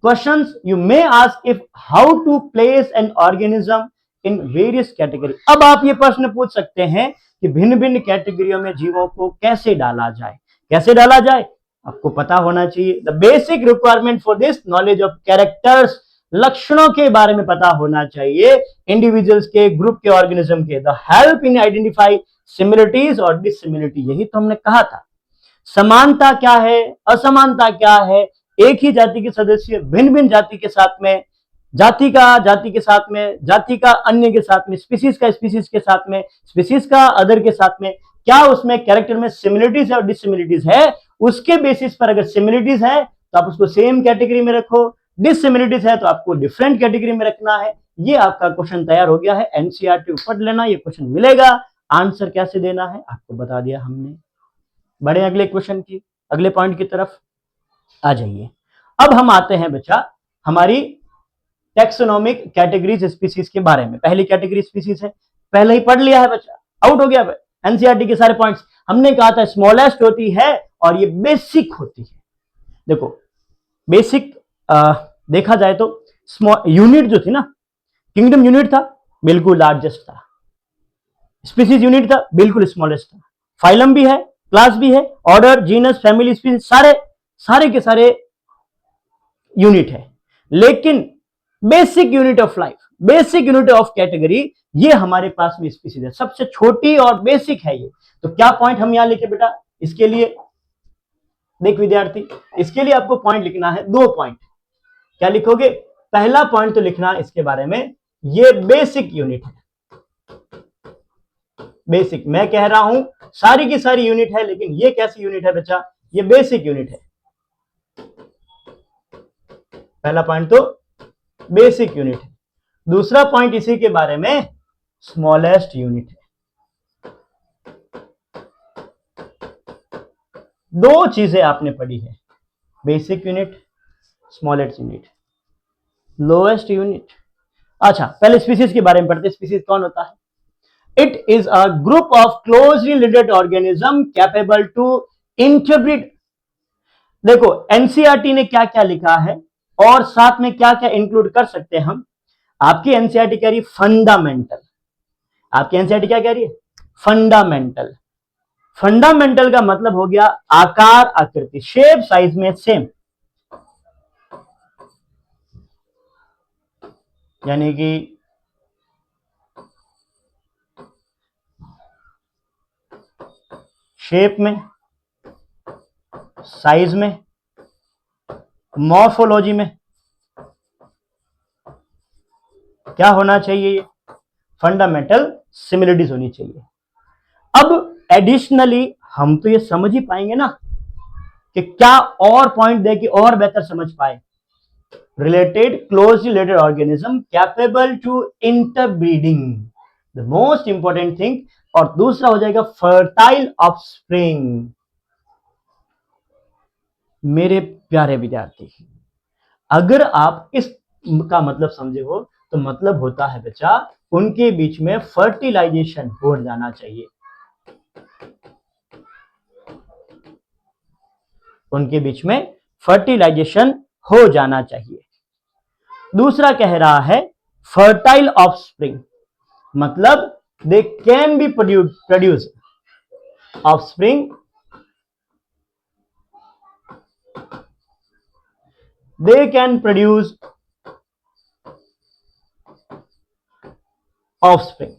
questions you may ask if how to place an organism in various category. अब आप ये प्रश्न पूछ सकते हैं कि भिन्न भिन्न कैटेगरियों में जीवों को कैसे डाला जाए। कैसे डाला जाए आपको पता होना चाहिए। The basic requirement for this knowledge of characters, लक्षणों के बारे में पता होना चाहिए इंडिविजुअल्स के, ग्रुप के, ऑर्गेनिज्म के। The help in identify similarities और डिससिमिलरिटी, यही तो हमने कहा था। समानता क्या है, असमानता क्या है, एक ही जाति के सदस्य भिन्न भिन्न जाति के साथ में, जाति का जाति के साथ में, जाति का अन्य के साथ में, स्पीसीज का स्पीसीज के साथ में, स्पीसीज का अदर के साथ में, क्या उसमें कैरेक्टर में सिमिलरिटीज और डिससिमिलरिटीज है। उसके बेसिस पर अगर सिमिलरिटीज है तो आप उसको सेम कैटेगरी में रखो, डिससिमिलरिटीज है तो आपको डिफरेंट कैटेगरी में रखना है। ये आपका क्वेश्चन तैयार हो गया है। एनसीईआरटी पढ़ लेना, ये क्वेश्चन मिलेगा। आंसर कैसे देना है आपको बता दिया हमने। बढ़े अगले क्वेश्चन की, अगले पॉइंट की तरफ आ जाइए। अब हम आते हैं बच्चा हमारी टेक्सोनोमिक कैटेगरीज स्पीसीज के बारे में। पहली कैटेगरी स्पीसीज है, पहले ही पढ़ लिया है बच्चा, आउट हो गया एनसीईआरटी के सारे पॉइंट्स। हमने कहा था स्मॉलेस्ट होती है और ये बेसिक होती है। देखो बेसिक देखा जाए तो स्मॉल यूनिट जो थी ना, किंगडम यूनिट था बिल्कुल लार्जेस्ट था, स्पीसीज यूनिट था बिल्कुल स्मॉलेस्ट था, फाइलम भी है, क्लास भी है, ऑर्डर, जीनस, फैमिली, स्पीसीज सारे सारे के सारे यूनिट है। लेकिन basic unit of life, basic unit of category, ये हमारे पास में स्पीसीज है, सबसे छोटी और बेसिक है ये। तो क्या पॉइंट हम यहां लिखे बेटा इसके लिए? देख विद्यार्थी, इसके लिए आपको पॉइंट लिखना है, 2 पॉइंट। क्या लिखोगे? पहला पॉइंट तो लिखना इसके बारे में, ये बेसिक यूनिट है। बेसिक, मैं कह रहा हूं सारी की सारी यूनिट है, लेकिन ये कैसी यूनिट है बच्चा? ये बेसिक यूनिट है। पहला पॉइंट तो बेसिक यूनिट है। दूसरा पॉइंट इसी के बारे में, स्मॉलेस्ट यूनिट है। दो चीजें आपने पढ़ी है, basic unit, smallest unit, lowest unit. अच्छा पहले स्पीसीज के बारे में पढ़ते। स्पीसीज कौन होता है? It is a group of closely related organism capable to interbreed. देखो एनसीईआरटी ने क्या क्या लिखा है और साथ में क्या क्या इंक्लूड कर सकते हैं हम। आपकी एनसीईआरटी कह रही है फंडामेंटल, आपकी एनसीईआरटी क्या कह रही है? फंडामेंटल। फंडामेंटल का मतलब हो गया आकार, आकृति, शेप, साइज में सेम, यानी कि शेप में, साइज में, मॉर्फोलॉजी में क्या होना चाहिए? ये फंडामेंटल सिमिलरिटीज होनी चाहिए। अब एडिशनली हम तो ये समझ ही पाएंगे ना कि क्या और पॉइंट दे कि और बेहतर समझ पाए। Related, closely related organism capable to interbreeding, the most important thing. और दूसरा हो जाएगा फर्टाइल ऑफस्प्रिंग। मेरे प्यारे विद्यार्थी, अगर आप इस का मतलब समझे हो तो मतलब होता है बच्चा उनके बीच में फर्टिलाइजेशन हो जाना चाहिए, उनके बीच में फर्टिलाइजेशन हो जाना चाहिए। दूसरा कह रहा है फर्टाइल ऑफस्प्रिंग, मतलब they can be produce offspring they can produce offspring.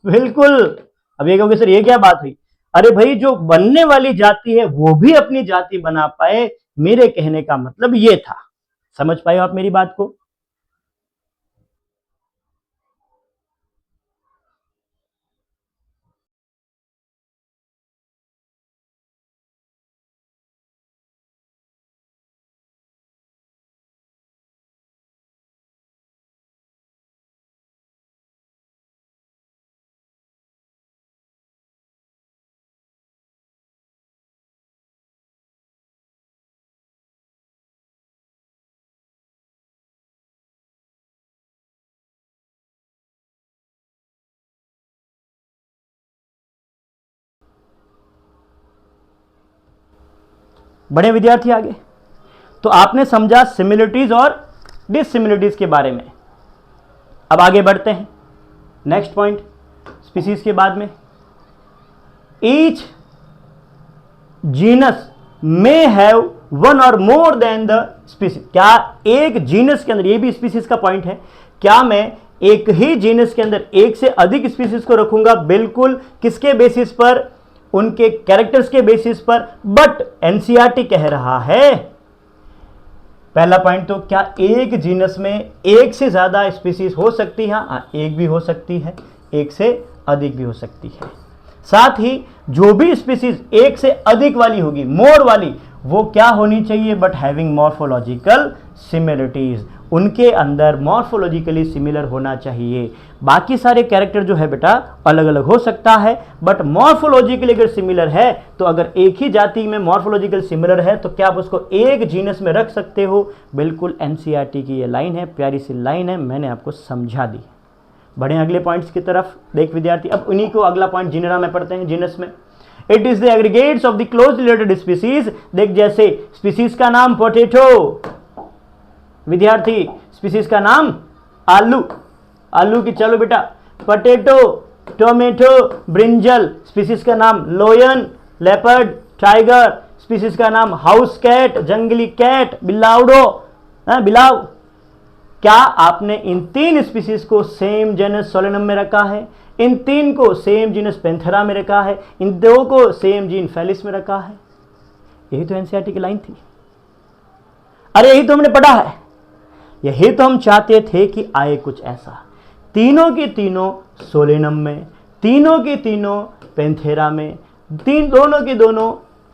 बिल्कुल। अब ये कहोगे सर ये क्या बात हुई? अरे भाई, जो बनने वाली जाति है वो भी अपनी जाति बना पाए, मेरे कहने का मतलब ये था। समझ पाए आप मेरी बात को? बड़े विद्यार्थी आगे। तो आपने समझा सिमिलरिटीज और डिससिमिलरिटीज के बारे में। अब आगे बढ़ते हैं नेक्स्ट पॉइंट, स्पीसीज के बाद में। Each genus may have one और मोर देन द स्पीसीज। क्या एक जीनस के अंदर, ये भी स्पीसीज का पॉइंट है, क्या मैं एक ही जीनस के अंदर एक से अधिक स्पीसीज को रखूंगा? बिल्कुल। किसके बेसिस पर? उनके कैरेक्टर्स के बेसिस पर। बट एनसीईआरटी कह रहा है, पहला पॉइंट, तो क्या एक जीनस में एक से ज्यादा स्पीसीज हो सकती है? एक भी हो सकती है, एक से अधिक भी हो सकती है। साथ ही जो भी स्पीसीज एक से अधिक वाली होगी, मोर वाली, वो क्या होनी चाहिए? बट हैविंग मॉर्फोलॉजिकल सिमिलरिटीज, उनके अंदर मॉर्फोलॉजिकली सिमिलर होना चाहिए। बाकी सारे कैरेक्टर जो है बेटा अलग अलग हो सकता है, बट मॉर्फोलॉजिकली अगर सिमिलर है, तो अगर एक ही जाति में मॉर्फोलॉजिकल सिमिलर है तो क्या आप उसको एक जीनस में रख सकते हो? बिल्कुल। एनसीईआरटी की ये लाइन है, प्यारी सी लाइन है, मैंने आपको समझा दी। बढ़े अगले पॉइंट्स की तरफ। देख विद्यार्थी, अब उन्हीं को अगला पॉइंट जिनेरा में पढ़ते हैं। जीनस में it is the aggregates of the close related species. देख, जैसे स्पीसीज का नाम पोटैटो, विद्यार्थी स्पीसीज का नाम आलू, आलू की, चलो बेटा, पोटैटो, टोमेटो, ब्रिंजल। स्पीसीज का नाम लोयन, लेपर्ड, टाइगर। स्पीसीज का नाम हाउस कैट, जंगली कैट, बिलाउडो, बिलाव। क्या आपने इन तीन स्पीसीज को सेम जेनस सोलेनम में रखा है? इन तीन को सेम जीनस पेंथेरा में रखा है? इन दो को सेम जीन फेलिस में रखा है? यही तो एनसीईआरटी की लाइन थी। अरे यही तो हमने पढ़ा है, यही तो हम चाहते थे कि आए कुछ ऐसा। तीनों की तीनों सोलेनम में, तीनों की तीनों पेंथेरा में, दोनों की दोनों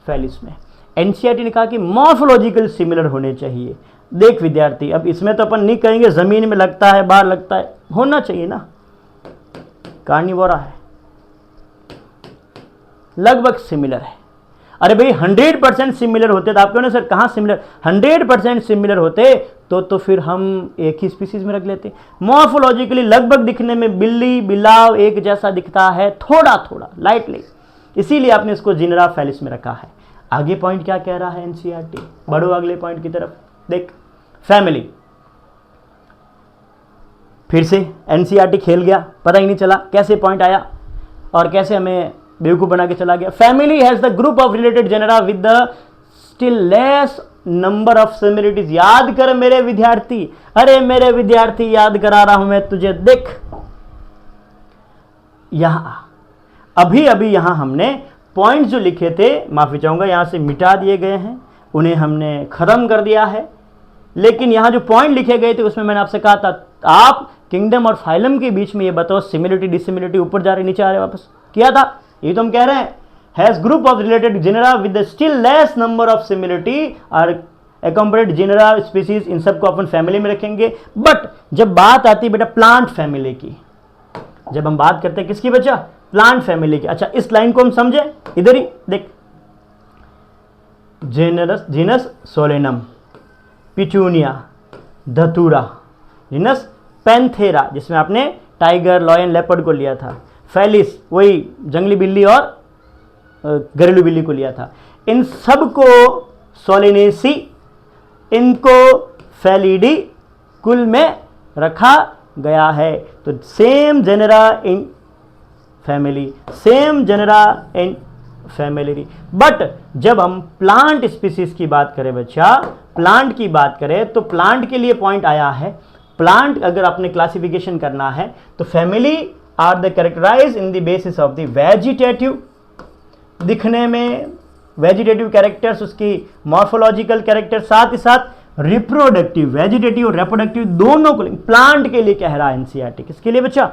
फेलिस में। एनसीईआरटी ने कहा कि मॉर्फोलॉजिकल सिमिलर होने चाहिए। देख विद्यार्थी, अब इसमें तो अपन नहीं कहेंगे जमीन में लगता है, बाहर लगता है, होना चाहिए ना, कार्निवोरा है, लगभग सिमिलर है। अरे भाई 100% सिमिलर होते तो आप क्यों ना सर कहाँ सिमिलर, 100% सिमिलर होते तो फिर हम एक ही स्पीसीज में रख लेते। मॉर्फोलॉजिकली लगभग दिखने में बिल्ली बिलाव एक जैसा दिखता है, थोड़ा थोड़ा लाइटली, इसीलिए आपने इसको जिनेरा फेलिस में रखा है। आगे पॉइंट क्या कह रहा है एनसीईआरटी? बढ़ो अगले पॉइंट की तरफ। देख, फैमिली, फिर से एनसीईआरटी खेल गया, पता ही नहीं चला कैसे पॉइंट आया और कैसे हमें बेवकूफ बना के चला गया। Family has the group of related genera with the still less number of similarities. याद कर मेरे विद्यार्थी, अरे मेरे विद्यार्थी याद करा रहा हूं मैं तुझे। देख यहां अभी अभी यहां हमने पॉइंट जो लिखे थे, माफी चाहूंगा, यहां से मिटा दिए गए हैं, उन्हें हमने खत्म कर दिया है। लेकिन यहां जो पॉइंट लिखे गए थे उसमें मैंने आपसे कहा था आप किंगडम और फाइलम के बीच में ये बताओ सिमिलरिटी डिसिमिलरिटी ऊपर जा रहे नीचे आ रहे वापस, किया था। ये तो हम कह रहे हैं has group of related genera with still less number of similarity और अकम्पनीड जेनेरा स्पीसीज, इन सबको अपन फैमिली में रखेंगे। बट जब बात आती है बेटा प्लांट फैमिली की, जब हम बात करते हैं किसकी बच्चा, प्लांट फैमिली की। अच्छा, इस लाइन को हम समझे, इधर ही देख, जीनस सोलेनम, पिटूनिया, धतूरा, जीनस पेंथेरा जिसमें आपने टाइगर, लॉयन, लेपर्ड को लिया था, फेलिस वही जंगली बिल्ली और घरेलू बिल्ली को लिया था, इन सब को सोलेनेसी, इनको फेलिडी कुल में रखा गया है। तो same genera in family, same genera in family. But जब हम प्लांट स्पीसीज की बात करें बच्चा, प्लांट की बात करें तो प्लांट के लिए पॉइंट आया है, प्लांट अगर आपने क्लासिफिकेशन करना है तो family are the characterise in the basis of the vegetative, दिखने में वेजिटेटिव कैरेक्टर्स, उसकी मॉर्फोलॉजिकल कैरेक्टर, साथ ही साथ रिप्रोडक्टिव, वेजिटेटिव और रिप्रोडक्टिव दोनों को। प्लांट के लिए कह रहा है एनसीईआरटी, किसके लिए बच्चा?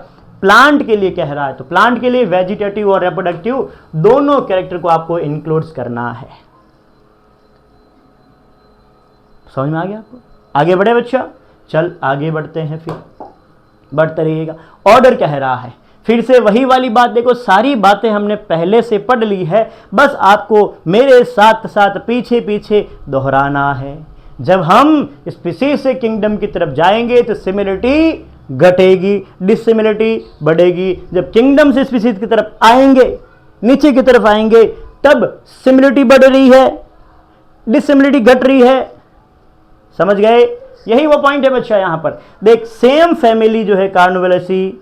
प्लांट के लिए कह रहा है। तो प्लांट के लिए वेजिटेटिव और रिप्रोडक्टिव दोनों कैरेक्टर को आपको इंक्लूड करना है। समझ में आ गया आपको? आगे बढ़े बच्चा, चल आगे बढ़ते हैं, फिर बढ़ते रहिएगा। ऑर्डर कह रहा है, फिर से वही वाली बात, देखो सारी बातें हमने पहले से पढ़ ली है, बस आपको मेरे साथ साथ पीछे पीछे दोहराना है। जब हम स्पीसीज से किंगडम की तरफ जाएंगे तो सिमिलरिटी घटेगी, डिसिमिलरिटी बढ़ेगी। जब किंगडम से स्पीसीज की तरफ आएंगे, नीचे की तरफ आएंगे, तब सिमिलरिटी बढ़ रही है, डिसिमिलरिटी घट रही है। समझ गए? यही वो पॉइंट है बच्चा। यहां पर देख, सेम फैमिली जो है कार्नोवेलेसी,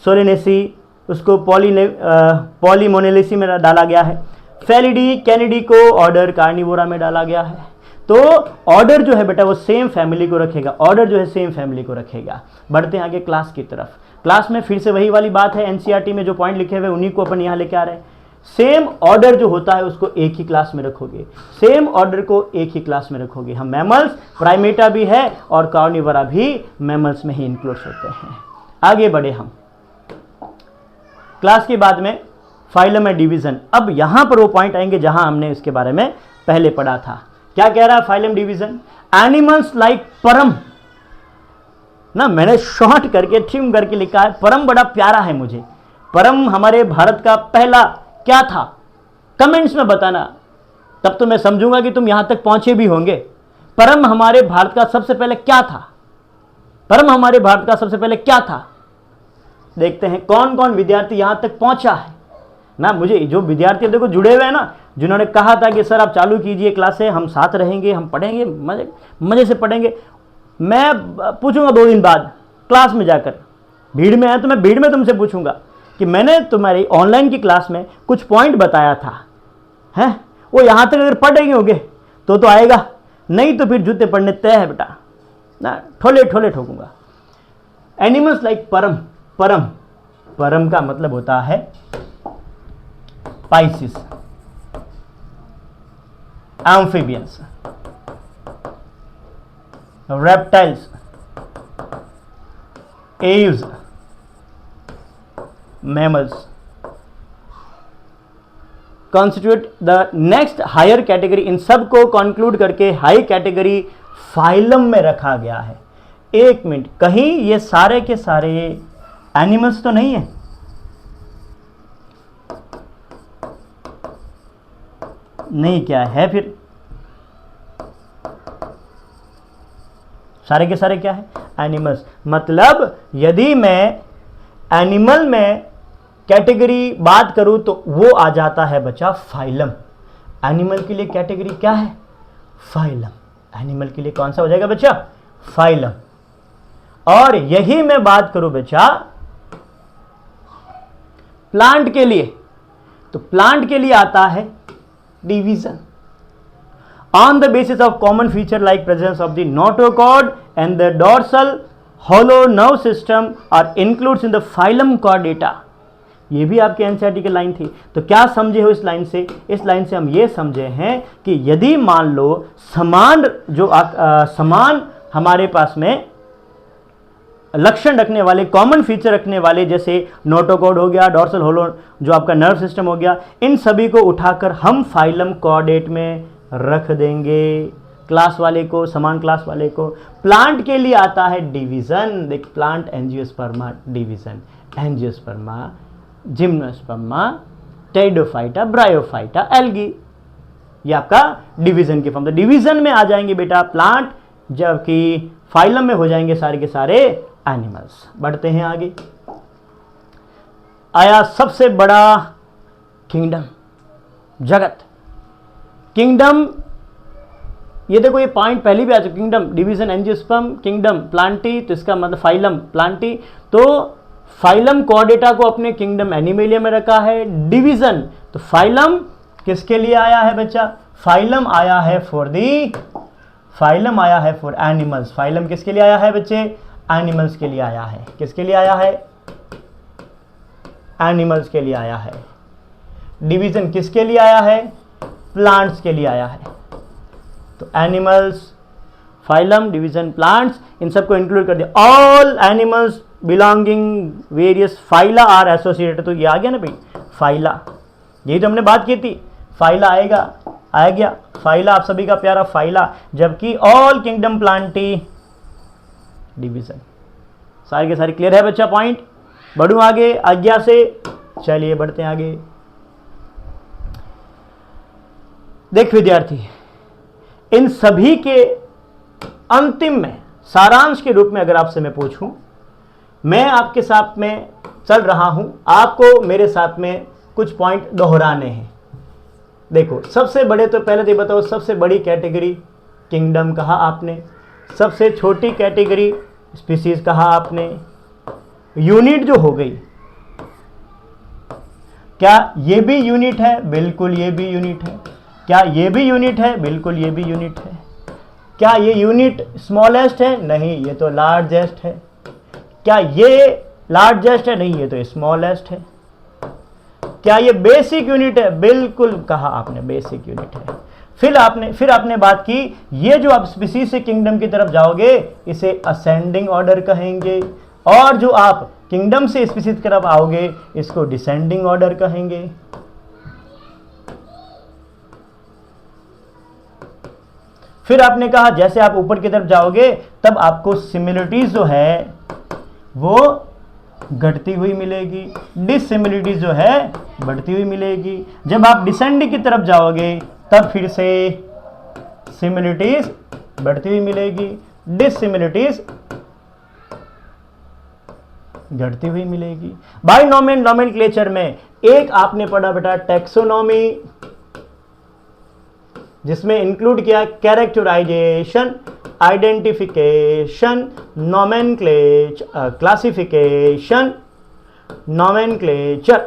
सोलेनेसी, उसको पॉलीमोनेलेसी में डाला गया है। फेलिडी, कैनिडी को ऑर्डर कार्निवोरा में डाला गया है। तो ऑर्डर जो है बेटा वो सेम फैमिली को रखेगा, ऑर्डर जो है सेम फैमिली को रखेगा। बढ़ते हैं आगे क्लास की तरफ। क्लास में फिर से वही वाली बात है, एनसीईआरटी में जो पॉइंट लिखे हुए उन्हीं को अपन यहाँ लेके आ रहे हैं। सेम ऑर्डर जो होता है उसको एक ही क्लास में रखोगे, सेम ऑर्डर को एक ही क्लास में रखोगे। हम मैमल्स, प्राइमेटा भी है और कार्निवोरा भी मैमल्स में ही इंक्लूड होते हैं। आगे बढ़े हम क्लास के बाद में फाइलम है डिवीजन। अब यहां पर वो पॉइंट आएंगे जहां हमने इसके बारे में पहले पढ़ा था। क्या कह रहा है फाइलम डिवीजन? एनिमल्स लाइक परम ना, मैंने शॉर्ट करके ट्रिम करके लिखा है, परम बड़ा प्यारा है मुझे। परम हमारे भारत का पहला क्या था? कमेंट्स में बताना, तब तो मैं समझूंगा कि तुम यहां तक पहुंचे भी होंगे। परम हमारे भारत का सबसे पहले क्या था? परम हमारे भारत का सबसे पहले क्या था? देखते हैं कौन कौन विद्यार्थी यहां तक पहुंचा है ना। मुझे जो विद्यार्थी देखो जुड़े हुए हैं ना, जिन्होंने कहा था कि सर आप चालू कीजिए क्लासें, हम साथ रहेंगे, हम पढ़ेंगे, मजे से पढ़ेंगे। मैं पूछूंगा 2 दिन बाद क्लास में जाकर, भीड़ में है तो मैं भीड़ में तुमसे पूछूंगा कि मैंने तुम्हारी ऑनलाइन की क्लास में कुछ पॉइंट बताया था, हैं वो यहां तक अगर पढ़ रहे होंगे तो आएगा, नहीं तो फिर जूते पढ़ने तय है बेटा ना, ठोले ठोले ठोकूंगा। एनिमल्स लाइक परम, परम परम का मतलब होता है Pisces, amphibians, reptiles, Aves, mammals constitute the next higher category. इन सब को कंक्लूड करके हाई कैटेगरी फाइलम में रखा गया है। 1 मिनट, कहीं ये सारे के सारे एनिमल्स तो नहीं है? नहीं, क्या है फिर? सारे के सारे क्या है? एनिमल्स। मतलब यदि मैं एनिमल में कैटेगरी बात करूं तो वो आ जाता है बच्चा फाइलम। एनिमल के लिए कैटेगरी क्या है? फाइलम। एनिमल के लिए कौन सा हो जाएगा बच्चा? फाइलम। और यही मैं बात करूं बच्चा प्लांट के लिए, तो प्लांट के लिए आता है division on the basis of common feature like presence of the notochord and the dorsal hollow nerve system are includes in the phylum chordata। ये भी आपके एनसीईआरटी की लाइन थी। तो क्या समझे हो इस लाइन से? इस लाइन से हम ये समझे हैं कि यदि मान लो समान समान हमारे पास में लक्षण रखने वाले, कॉमन फीचर रखने वाले, जैसे नोटोकॉर्ड हो गया, डॉर्सल होलो जो आपका नर्व सिस्टम हो गया, इन सभी को उठाकर हम फाइलम कॉर्डेट में रख देंगे। क्लास वाले को, समान क्लास वाले को। प्लांट के लिए आता है डिवीजन। देख, plant angiosperma division, angiosperma, gymnosperma, pteridophyta, bryophyta, algae, ये आपका डिवीजन की फॉर्म। तो डिवीजन में आ जाएंगे बेटा प्लांट, जबकि फाइलम में हो जाएंगे सारे के सारे एनिमल्स। बढ़ते हैं आगे। आया सबसे बड़ा किंगडम, जगत। किंगडम, ये देखो ये पॉइंट पहले भी आ चुका, kingdom, division, angiosperm, kingdom, Plantae, तो इसका मतलब फाइलम, प्लांटी। तो फाइलम कॉर्डेटा को अपने किंगडम एनिमेलिया में रखा है। डिवीजन, तो फाइलम किसके लिए आया है बच्चा? फाइलम आया है फाइलम आया है फॉर एनिमल्स। फाइलम किसके लिए आया है बच्चे? एनिमल्स के लिए आया है। किसके लिए आया है? एनिमल्स के लिए आया है। डिवीजन किसके लिए आया है? प्लांट्स के लिए आया है। तो एनिमल्स, फाइलम, डिवीजन, प्लांट्स, इन सबको इंक्लूड कर दिया। All animals belonging various phyla are associated. तो ये आ गया ना भाई, फाइला, यही तो हमने बात की थी। फाइला आएगा, आ गया फाइला, आप सभी का प्यारा फाइला। जबकि ऑल किंगडम प्लांटी डिवीजन। सारे के सारे क्लियर है बच्चा पॉइंट? बढ़ूं आगे आज्ञा से, चलिए बढ़ते हैं आगे। देख विद्यार्थी, इन सभी के अंतिम में सारांश के रूप में अगर आपसे मैं पूछूं, मैं आपके साथ में चल रहा हूं, आपको मेरे साथ में कुछ पॉइंट दोहराने हैं। देखो, सबसे बड़े तो पहले तो बताओ, सबसे बड़ी कैटेगरी किंगडम कहा आपने, सबसे छोटी कैटेगरी स्पीसीज कहा आपने, यूनिट जो हो गई, क्या ये भी यूनिट है? बिल्कुल ये भी यूनिट है। क्या ये भी यूनिट है? बिल्कुल ये भी यूनिट है। क्या ये यूनिट स्मॉलेस्ट है? नहीं, ये तो लार्जेस्ट है। क्या ये लार्जेस्ट है? नहीं, ये तो स्मॉलेस्ट है। क्या ये बेसिक यूनिट है? बिल्कुल कहा आपने, बेसिक यूनिट है। फिर आपने बात की, ये जो आप स्पीसीज से किंगडम की तरफ जाओगे इसे असेंडिंग ऑर्डर कहेंगे, और जो आप किंगडम से स्पीसीज की तरफ आओगे इसको डिसेंडिंग ऑर्डर कहेंगे। फिर आपने कहा जैसे आप ऊपर की तरफ जाओगे तब आपको सिमिलरिटीज जो है वो घटती हुई मिलेगी, डिससिमिलरिटीज जो है बढ़ती हुई मिलेगी। जब आप डिसेंडिंग की तरफ जाओगे तब फिर से सिमिलरिटीज बढ़ती हुई मिलेगी, डिससिमिलरिटीज घटती हुई मिलेगी। बाइनोमियल नोमेनक्लेचर में एक आपने पढ़ा बेटा टैक्सोनॉमी, जिसमें इंक्लूड किया characterisation, identification, nomenclature, classification, nomenclature.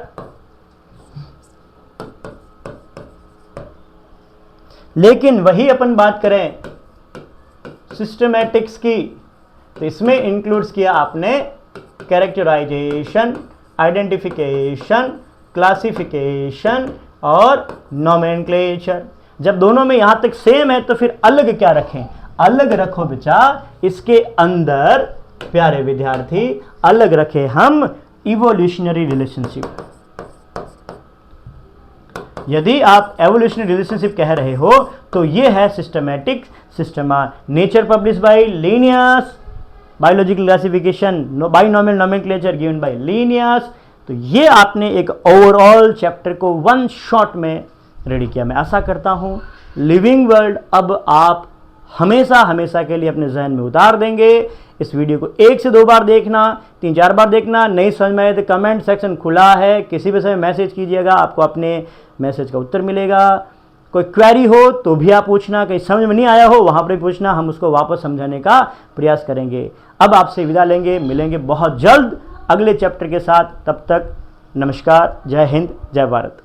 लेकिन वही अपन बात करें सिस्टमैटिक्स की, तो इसमें इंक्लूड्स किया आपने कैरेक्टराइजेशन, आइडेंटिफिकेशन, क्लासिफिकेशन और नोमेनक्लेचर। जब दोनों में यहां तक सेम है तो फिर अलग क्या रखें? अलग रखो बच्चा, इसके अंदर प्यारे विद्यार्थी अलग रखे हम इवोल्यूशनरी रिलेशनशिप। यदि आप एवोल्यूशनरी रिलेशनशिप कह रहे हो तो ये है systematic Systema, nature publish by Linnaeus, biological classification, binomial nomenclature given by Linnaeus. तो ये आपने एक ओवरऑल चैप्टर को वन शॉट में रेडी किया। मैं आशा करता हूं लिविंग वर्ल्ड अब आप हमेशा हमेशा के लिए अपने जहन में उतार देंगे। इस वीडियो को 1 से 2 बार देखना, 3-4 बार देखना। नहीं समझ में आए तो कमेंट सेक्शन खुला है, किसी भी समय मैसेज कीजिएगा, आपको अपने मैसेज का उत्तर मिलेगा। कोई क्वेरी हो तो भी आप पूछना, कहीं समझ में नहीं आया हो वहाँ पर भी पूछना, हम उसको वापस समझाने का प्रयास करेंगे। अब आपसे विदा लेंगे, मिलेंगे बहुत जल्द अगले चैप्टर के साथ। तब तक नमस्कार, जय हिंद, जय भारत।